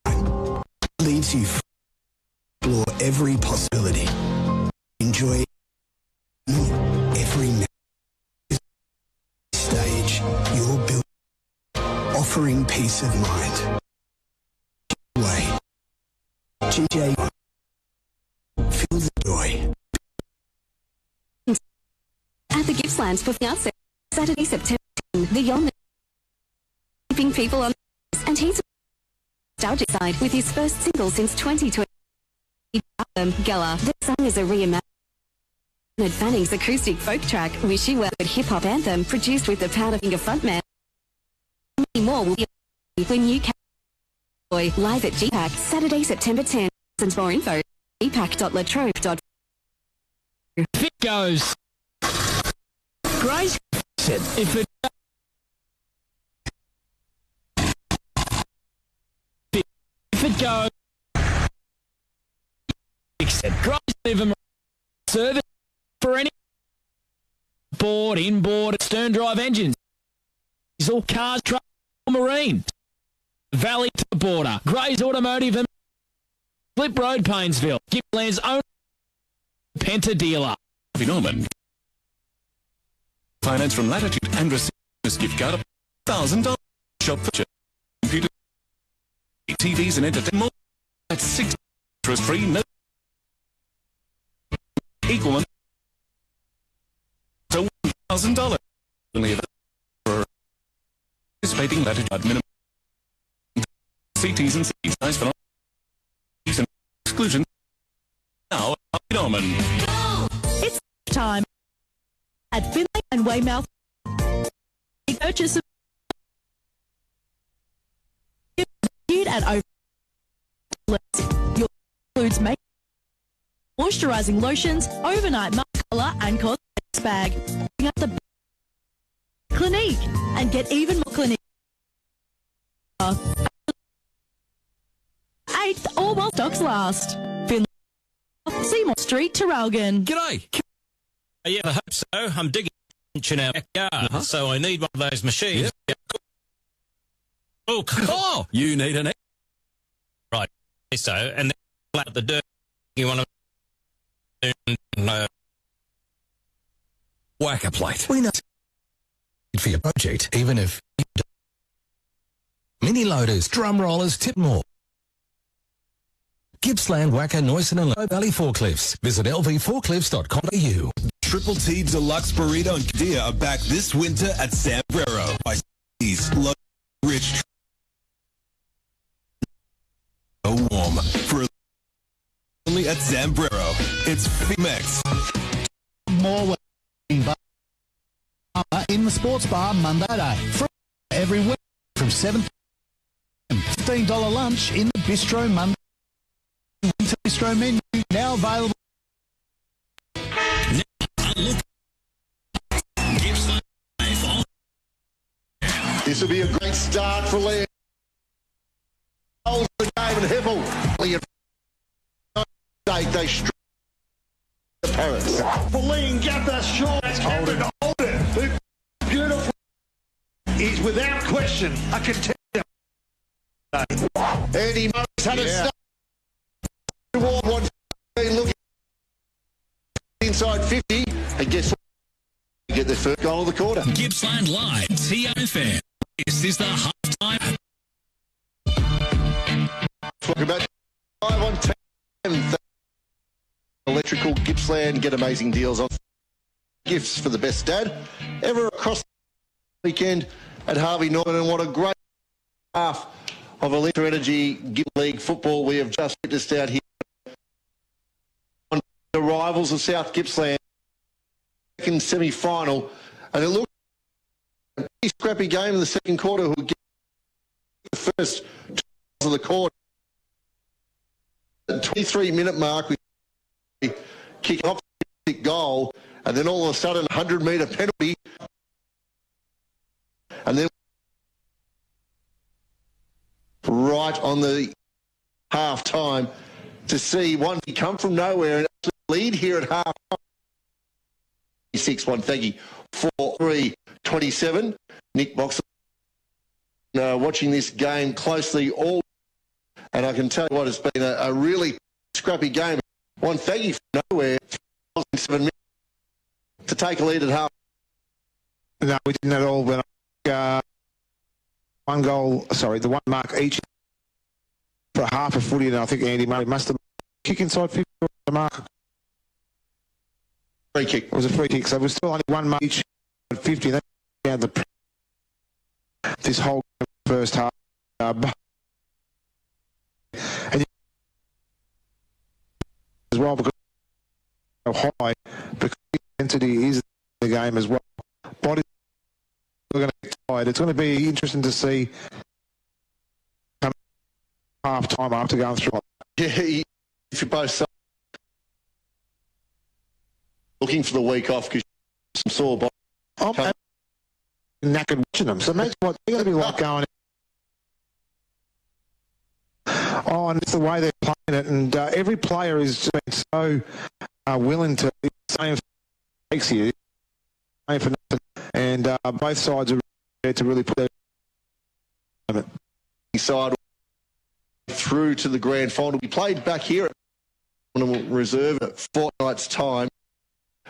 home leaves you free to explore every possibility. Enjoy every stage you're building, offering peace of mind. Way. GJ, feel the joy. At the Gippsland for Fiance, Saturday, September 10, the Yeoman keeping people on and he's nostalgic side with his first single since 2020. Album, Gala. The song is a reimagined Fanning's acoustic folk track, Wish You Well, a hip-hop anthem produced with the Powderfinger frontman. Many more will be when you can enjoy live at GPAC, Saturday, September 10. And more info, gpac.latrobe.com. If it goes, Grace said, if it goes, said, Grace live service for any board, inboard, stern drive engines. It's all cars, truck, marine. Valley to the border. Gray's Automotive and Flip Road, Painesville. Gippsland's own Penta dealer. Norman. Finance from Latitude and receive this gift card of $1,000. Shop for computer, TVs and entertainment at 6 interest-free. No equal to $1,000. Only for participating Latitude minimum CTs and C's size for exclusion. Now, Norman. It's time at Finlay and Weymouth. Purchase of at over your includes make moisturizing lotions, overnight mask color and cosmetics bag. Bring up the Clinique and get even more Clinique. 8th or while stocks last. Finlay, Seymour Street, Terralgan. G'day. Yeah, I hope so. I'm digging in our backyard, so I need one of those machines. Yep. Oh, you need an right. So, and then flat the dirt. You want to whack a plate. We know for your project, even if mini loaders, drum rollers, tip more. Gippsland, Wacker, Noisen and Low Valley Forklifts. Visit lvforklifts.com.au. Triple T Deluxe Burrito and Dia are back this winter at Sambrero by Steve's Low Rich. So warm for only at Sambrero. It's Fimex. More in the sports bar Monday day. Every week from 7 $15 lunch in the bistro Monday. Winter bistro menu now available. This will be a great start for Leon. Holds the game and Heppel. They struck the Parrots. For Leongatha, sure, it's Cameron Holden, who beautiful is without question a contender. Andy Murray's had a start. Looking inside 50, and guess what? Get the first goal of the quarter. Gippsland Live, TRFM. This is the halftime. Talk about 5 on 10. Electrical Gippsland, get amazing deals on gifts for the best dad ever across the weekend at Harvey Norman. And what a great half of Electro Energy Gipp League football we have just witnessed out here. The rivals of South Gippsland, second semi-final, and it looked a pretty scrappy game in the second quarter. Who get the first of the quarter, at 23-minute mark, we kick off the goal, and then all of a sudden, 100-metre penalty, and then right on the half time to see one come from nowhere and lead here at half time. 6 Wonthaggi 4-3-27. Nick Boxer watching this game closely all, and I can tell you what, it's been a really scrappy game. Wonthaggi from nowhere, 7 minutes to take a lead at half. No, we didn't at all. When the one mark each for half a footy, and I think Andy Murray must have kick inside 50 the mark. Free kick. It was a free kick, so it was still only one mark each at 50. That's down this whole first half. And as well, because how high, because the intensity is in the game as well. Body are going to get tired. It's going to be interesting to see half time after going through. Yeah, if you're both looking for the week off because some sore body. I'm knackered watching them. So imagine what they're going to be like going. Oh, and it's the way they're playing it, and every player is just been so willing to say takes you, for nothing, and both sides are prepared to really put their side through to the grand final. We played back here at reserve at fortnight's time.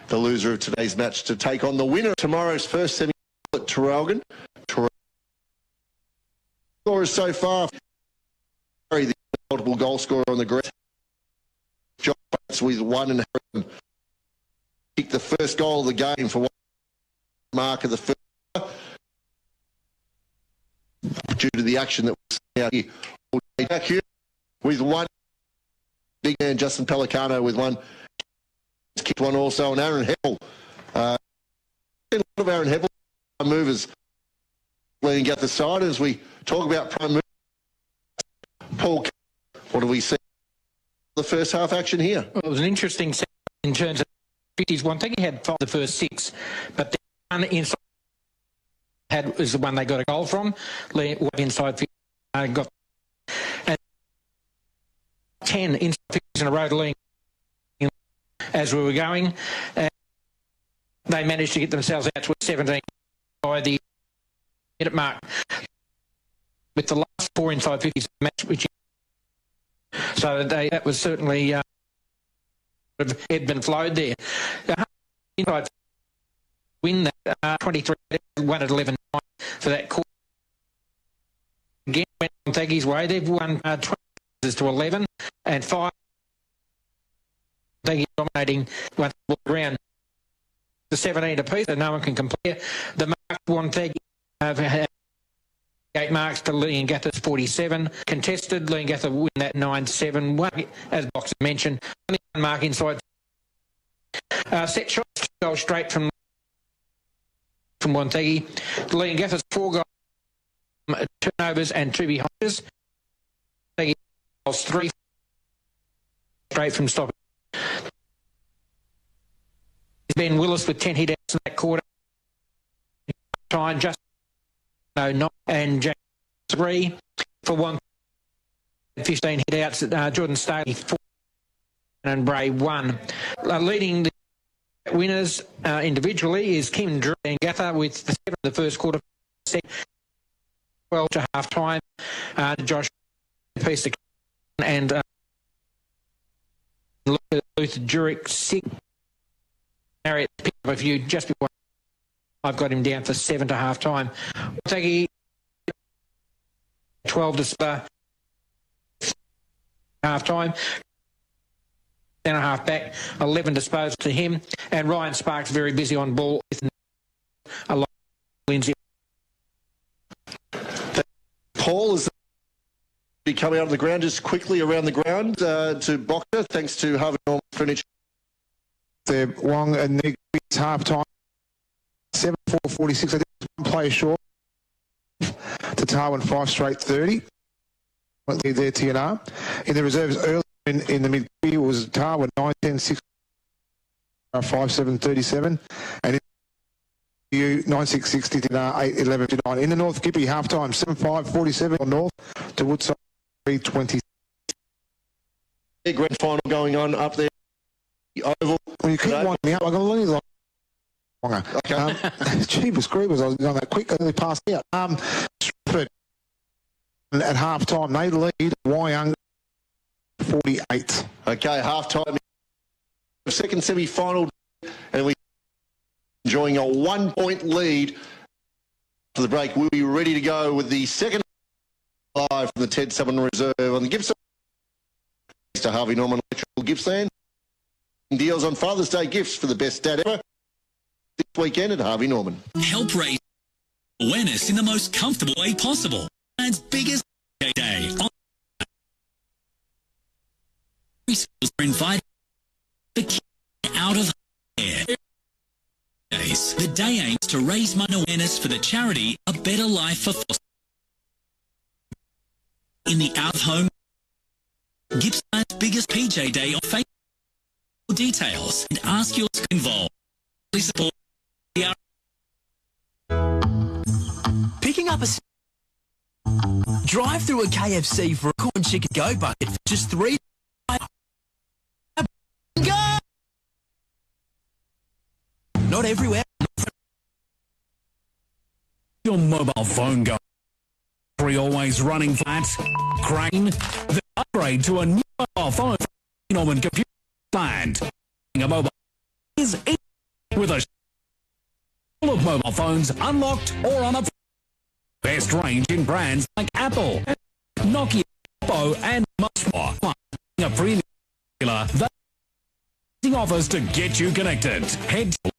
The loser of today's match to take on the winner of tomorrow's first semi at Traralgon. Scorers so far. The multiple goal scorer on the ground. John Bates with 1 and Harrison kicked the first goal of the game for one mark of the first due to the action that was out here all day. Back here with one big man Justin Pellicano with one. Kicked one also, and Aaron Heppel. A lot of Aaron Heppel movers. Leongatha side as we talk about prime movers. Paul, what do we see? The first half action here. Well, it was an interesting set in terms of 50s. Wonthaggi had 5 the first 6, but the one inside was the one they got a goal from. Inside 50 got and 10 inside 50s in a row to Leongatha as we were going. They managed to get themselves out to a 17 by the minute mark with the last 4 inside 50s match, which so that was certainly ebbed and flowed there. Inside win that 23 1 at 11 for that quarter. Again went Wonthaggi's way. They've won 20 to 11 and 5. They dominating one ground. The 17 apiece, so no one can compare. The mark Wonthaggi have 8 marks to Leongatha's 47. Contested, Leongatha win that 9-7. As Box mentioned, only 1 mark inside. Set shots go straight from Wonthaggi. Leongatha's 4 goals, turnovers and 2 behinders. Wonthaggi goals 3 straight from stopping. Ben Willis with 10 hit-outs in that quarter. Time just 9 and James 3 for 1. 15 hit-outs. Jordan Staley 4 and Bray 1. Leading the winners individually is Kim Drew and Gatha with the 7 of the first quarter. 12 to half time. Josh Piece and Luther Jurek 6. Marriott picked up a few just before. I've got him down for 7 to half time. Wonthaggi 12 to half time. 10 and a half back, 11 disposal to him, and Ryan Sparks very busy on ball with a lot of Lindsay. Paul is coming out of the ground just quickly around the ground to Boxer, thanks to Harvey Norman Furniture. They're Wong and Nick half time 7-4-46. I think one player short to Tarwin 5 straight 30. There TNR. In the reserves early in the mid period was Tarwin 9-10-6 5-7-37 and in 9-6-60 8-11-9. In the North Gippy half time 7-5-47 on North to Woodside 3-20. Grand final going on up there. Oval. Well, you keep winding me up. I got a little longer. Okay. Jeepers creepers, I was going that quick. I nearly passed out. Stratford at half time. They lead Wyong 48. Okay, half time. Second semi-final, and we're enjoying a 1-point lead for the break. We'll be ready to go with the second live from the Ted Sullivan Reserve on the Gippsland. To Harvey Norman Electrical Gippsland. Deals on Father's Day gifts for the best dad ever this weekend at Harvey Norman. Help raise awareness in the most comfortable way possible. Gippsland's biggest day. Schools are invited the kids out of here. The day aims to raise money awareness for the charity A Better Life for Foster. In the out-of-home, Gippsland's biggest PJ Day on Facebook. Details and ask yours to involve. Please support. Picking up a drive through a KFC for a corn chicken go bucket for just $3. Go! Not everywhere. Your mobile phone going. Always running flat. Crane. The upgrade to a new mobile phone from Norman Computer Land. A mobile is with a full of mobile phones unlocked or on a best range in brands like Apple, Nokia, Oppo, and much more. A premium that offers to get you connected. Head to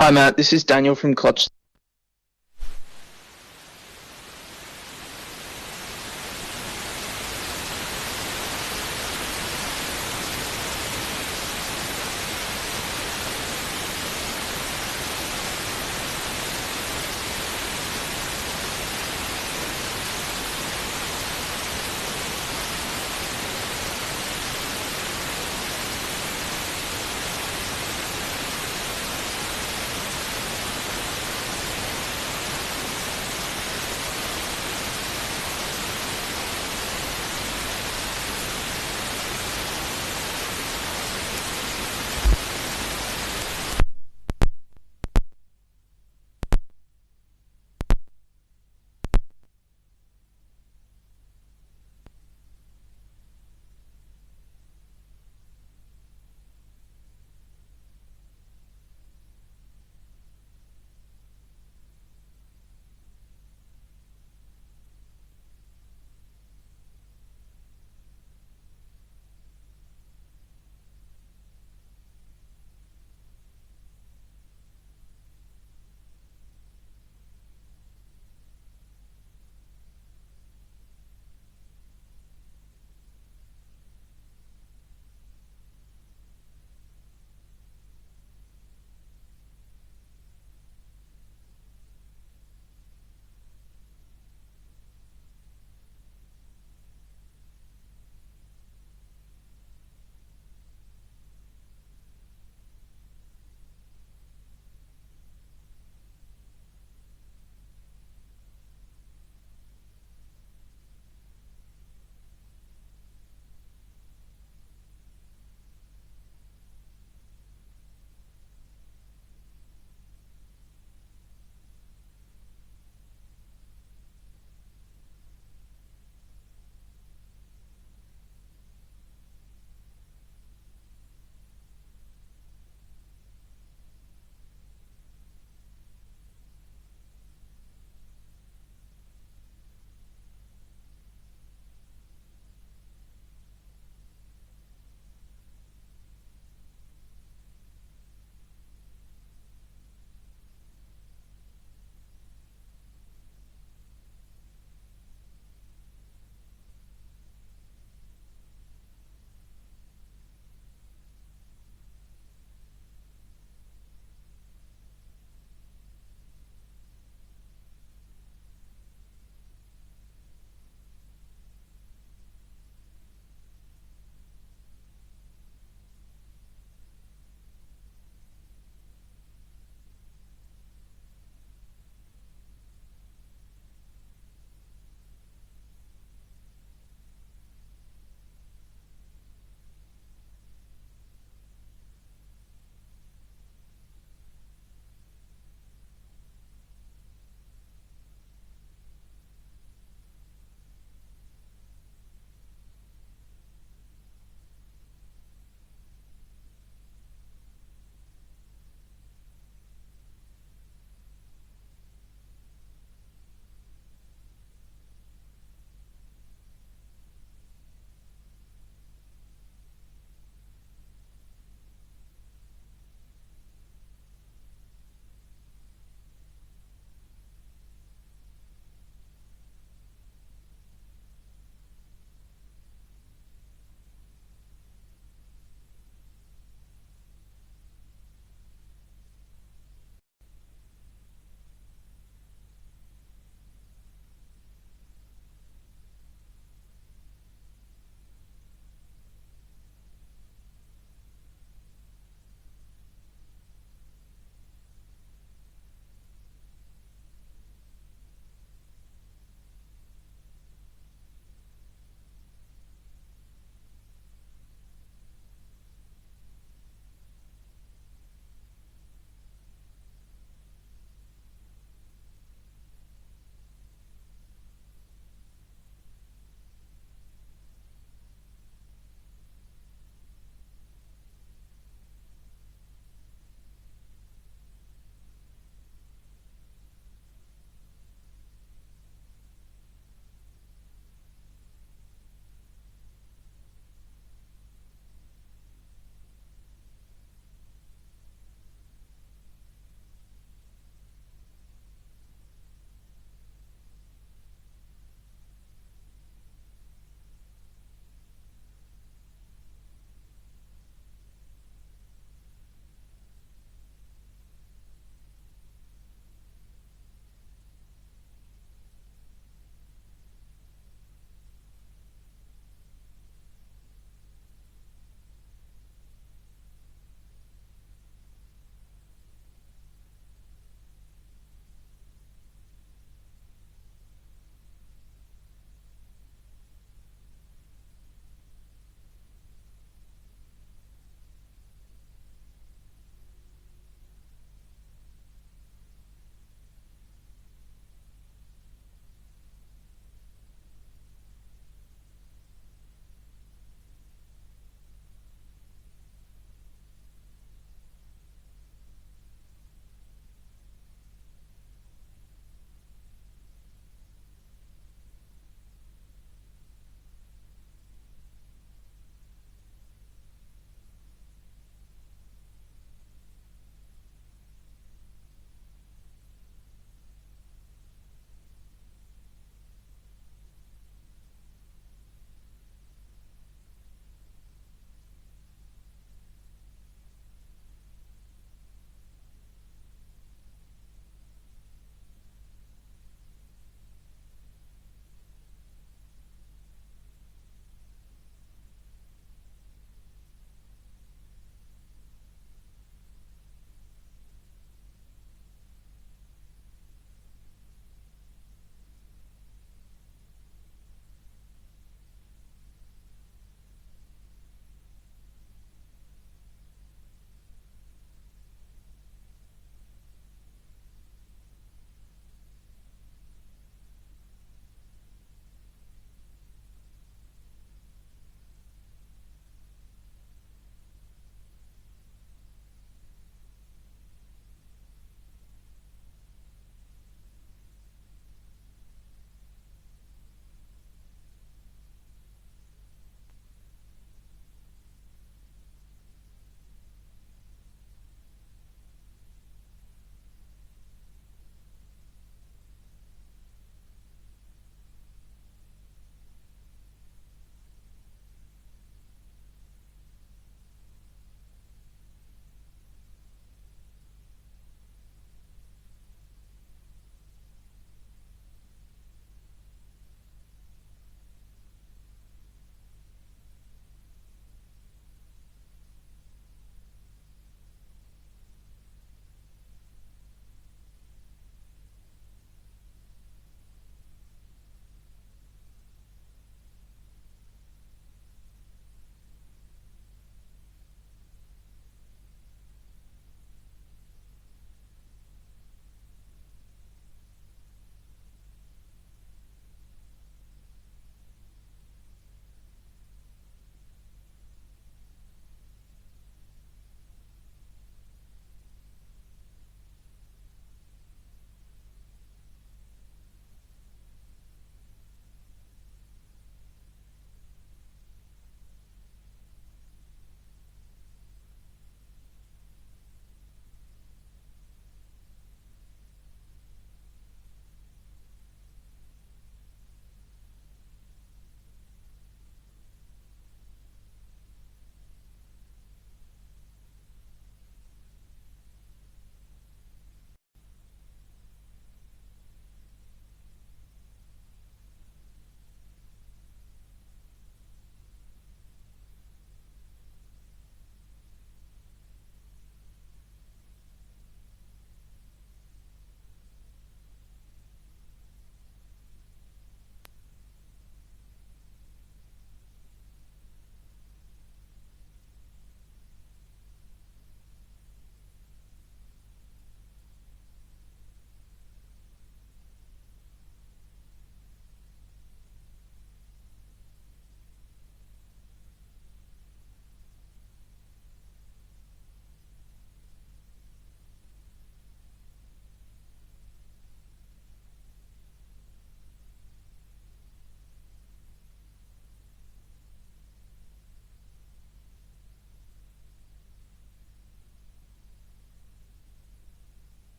Hi, Matt. This is Daniel from Clutch.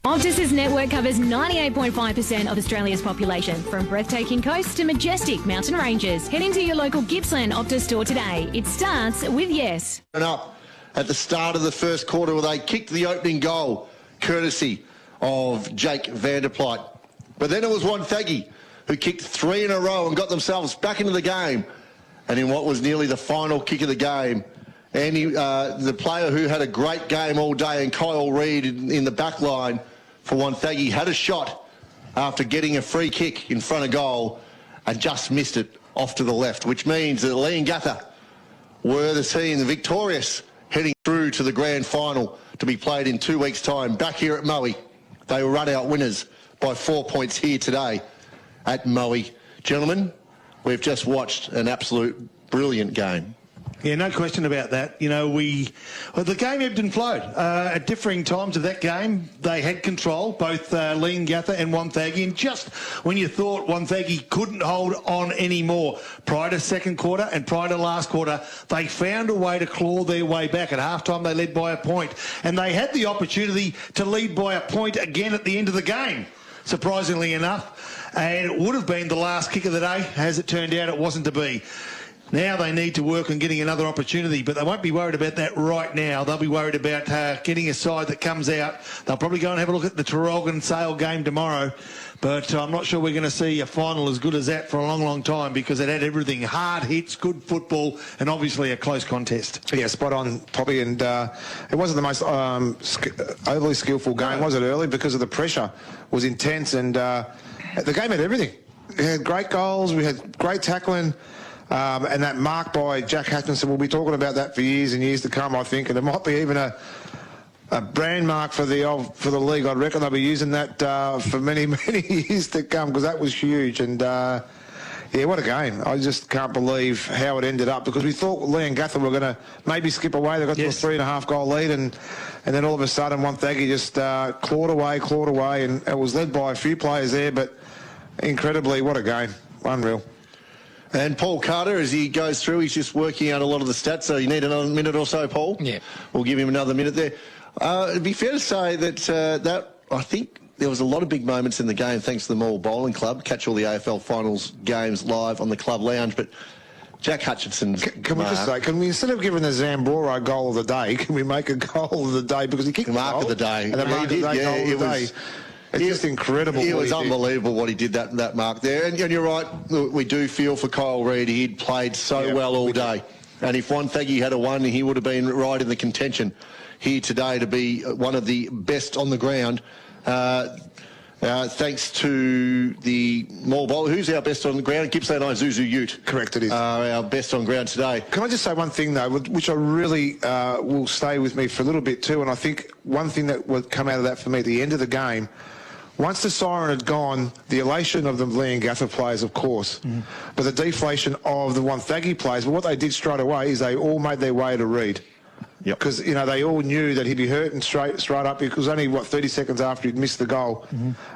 Optus's network covers 98.5% of Australia's population, from breathtaking coasts to majestic mountain ranges. Head into your local Gippsland Optus store today. It starts with yes. Up at the start of the first quarter where they kicked the opening goal, courtesy of Jake Vanderplyt. But then it was Wonthaggi who kicked 3 in a row and got themselves back into the game. And in what was nearly the final kick of the game, Andy, the player who had a great game all day, and Kyle Reid in the back line for Wonthaggi, had a shot after getting a free kick in front of goal and just missed it off to the left, which means that Leongatha were the team, the victorious, heading through to the grand final to be played in 2 weeks' time back here at Moe. They were run-out winners by 4 points here today at Moe. Gentlemen, we've just watched an absolute brilliant game. Yeah, no question about that. You know, the game ebbed and flowed. At differing times of that game, they had control, both Leongatha and Wonthaggi, and just when you thought Wonthaggi couldn't hold on anymore, prior to second quarter and prior to last quarter, they found a way to claw their way back. At halftime, they led by a point, and they had the opportunity to lead by a point again at the end of the game, surprisingly enough, and it would have been the last kick of the day. As it turned out, it wasn't to be. Now they need to work on getting another opportunity, but they won't be worried about that right now. They'll be worried about getting a side that comes out. They'll probably go and have a look at the Traralgon Sale game tomorrow, but I'm not sure we're going to see a final as good as that for a long, long time, because it had everything: hard hits, good football, and obviously a close contest. Yeah, spot on, Poppy, and it wasn't the most overly skillful game, was it, early, because of the pressure was intense, and the game had everything. We had great goals, we had great tackling. And that mark by Jack Hutchinson, we'll be talking about that for years and years to come, I think. And there might be even a brand mark for the league. I reckon they'll be using that for many, many years to come, because that was huge. And, yeah, what a game. I just can't believe how it ended up, because we thought Leongatha were going to maybe skip away. They got to a 3.5 goal lead, and then all of a sudden Wonthaggi just clawed away, and it was led by a few players there. But incredibly, what a game. Unreal. And Paul Carter, as he goes through, he's just working out a lot of the stats. So you need another minute or so, Paul? Yeah. We'll give him another minute there. It'd be fair to say that I think there was a lot of big moments in the game, thanks to the Mall Bowling Club. Catch all the AFL Finals games live on the Club Lounge. But Jack Hutchinson's Can we just say, instead of giving the Zambora goal of the day, can we make a goal of the day? Because he kicked the mark goal, of the day. And the mark of the day, goal of the day. It's just incredible. It was unbelievable what he did that mark there. And you're right, we do feel for Kyle Reid. He'd played so well all day. And if Wonthaggi had won, he would have been right in the contention here today to be one of the best on the ground. Thanks to the Mall Bowler. Who's our best on the ground? Gippsland Isuzu Ute. Correct, it is. Our best on ground today. Can I just say one thing, though, which I really will stay with me for a little bit too, and I think one thing that would come out of that for me at the end of the game, once the siren had gone, the elation of the Leongatha players, of course, but the deflation of the Wonthaggi players, but what they did straight away is they all made their way to Reid. Because, you know, they all knew that he'd be hurt and straight up. It was only, 30 seconds after he'd missed the goal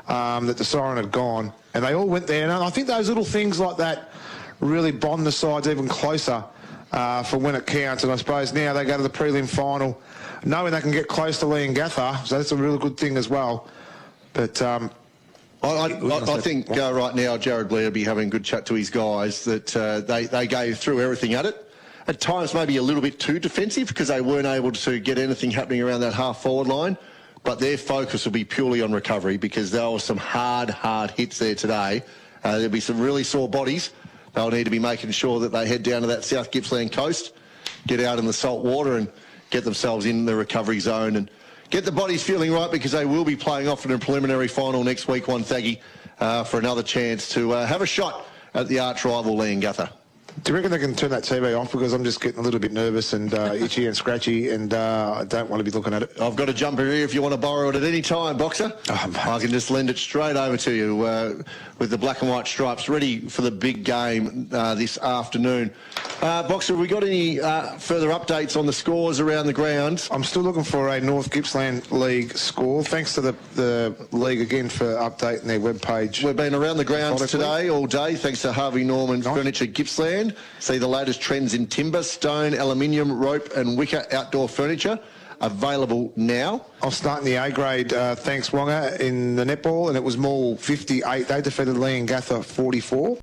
that the siren had gone. And they all went there. And I think those little things like that really bond the sides even closer for when it counts. And I suppose now they go to the prelim final knowing they can get close to Leongatha. So that's a really good thing as well. But I think right now Jared Blair will be having a good chat to his guys that they gave through everything at it. At times maybe a little bit too defensive because they weren't able to get anything happening around that half-forward line. But their focus will be purely on recovery because there were some hard hits there today. There'll be some really sore bodies. They'll need to be making sure that they head down to that South Gippsland coast, get out in the salt water and get themselves in the recovery zone and get the bodies feeling right because they will be playing off in a preliminary final next week, Wonthaggi, for another chance to have a shot at the arch rival Leongatha. Do you reckon they can turn that TV off? Because I'm just getting a little bit nervous and itchy and scratchy, and I don't want to be looking at it. I've got a jumper here if you want to borrow it at any time, Boxer. I can just lend it straight over to you with the black and white stripes, ready for the big game this afternoon. Boxer, have we got any further updates on the scores around the grounds? I'm still looking for a North Gippsland League score. Thanks to the league again for updating their webpage. We've been around the grounds today, all day, thanks to Harvey Norman Furniture Gippsland. See the latest trends in timber, stone, aluminium, rope and wicker outdoor furniture. available now. I'll start in the A grade, thanks Wonga, in the netball, and it was Maul 58. They defeated Leongatha 44.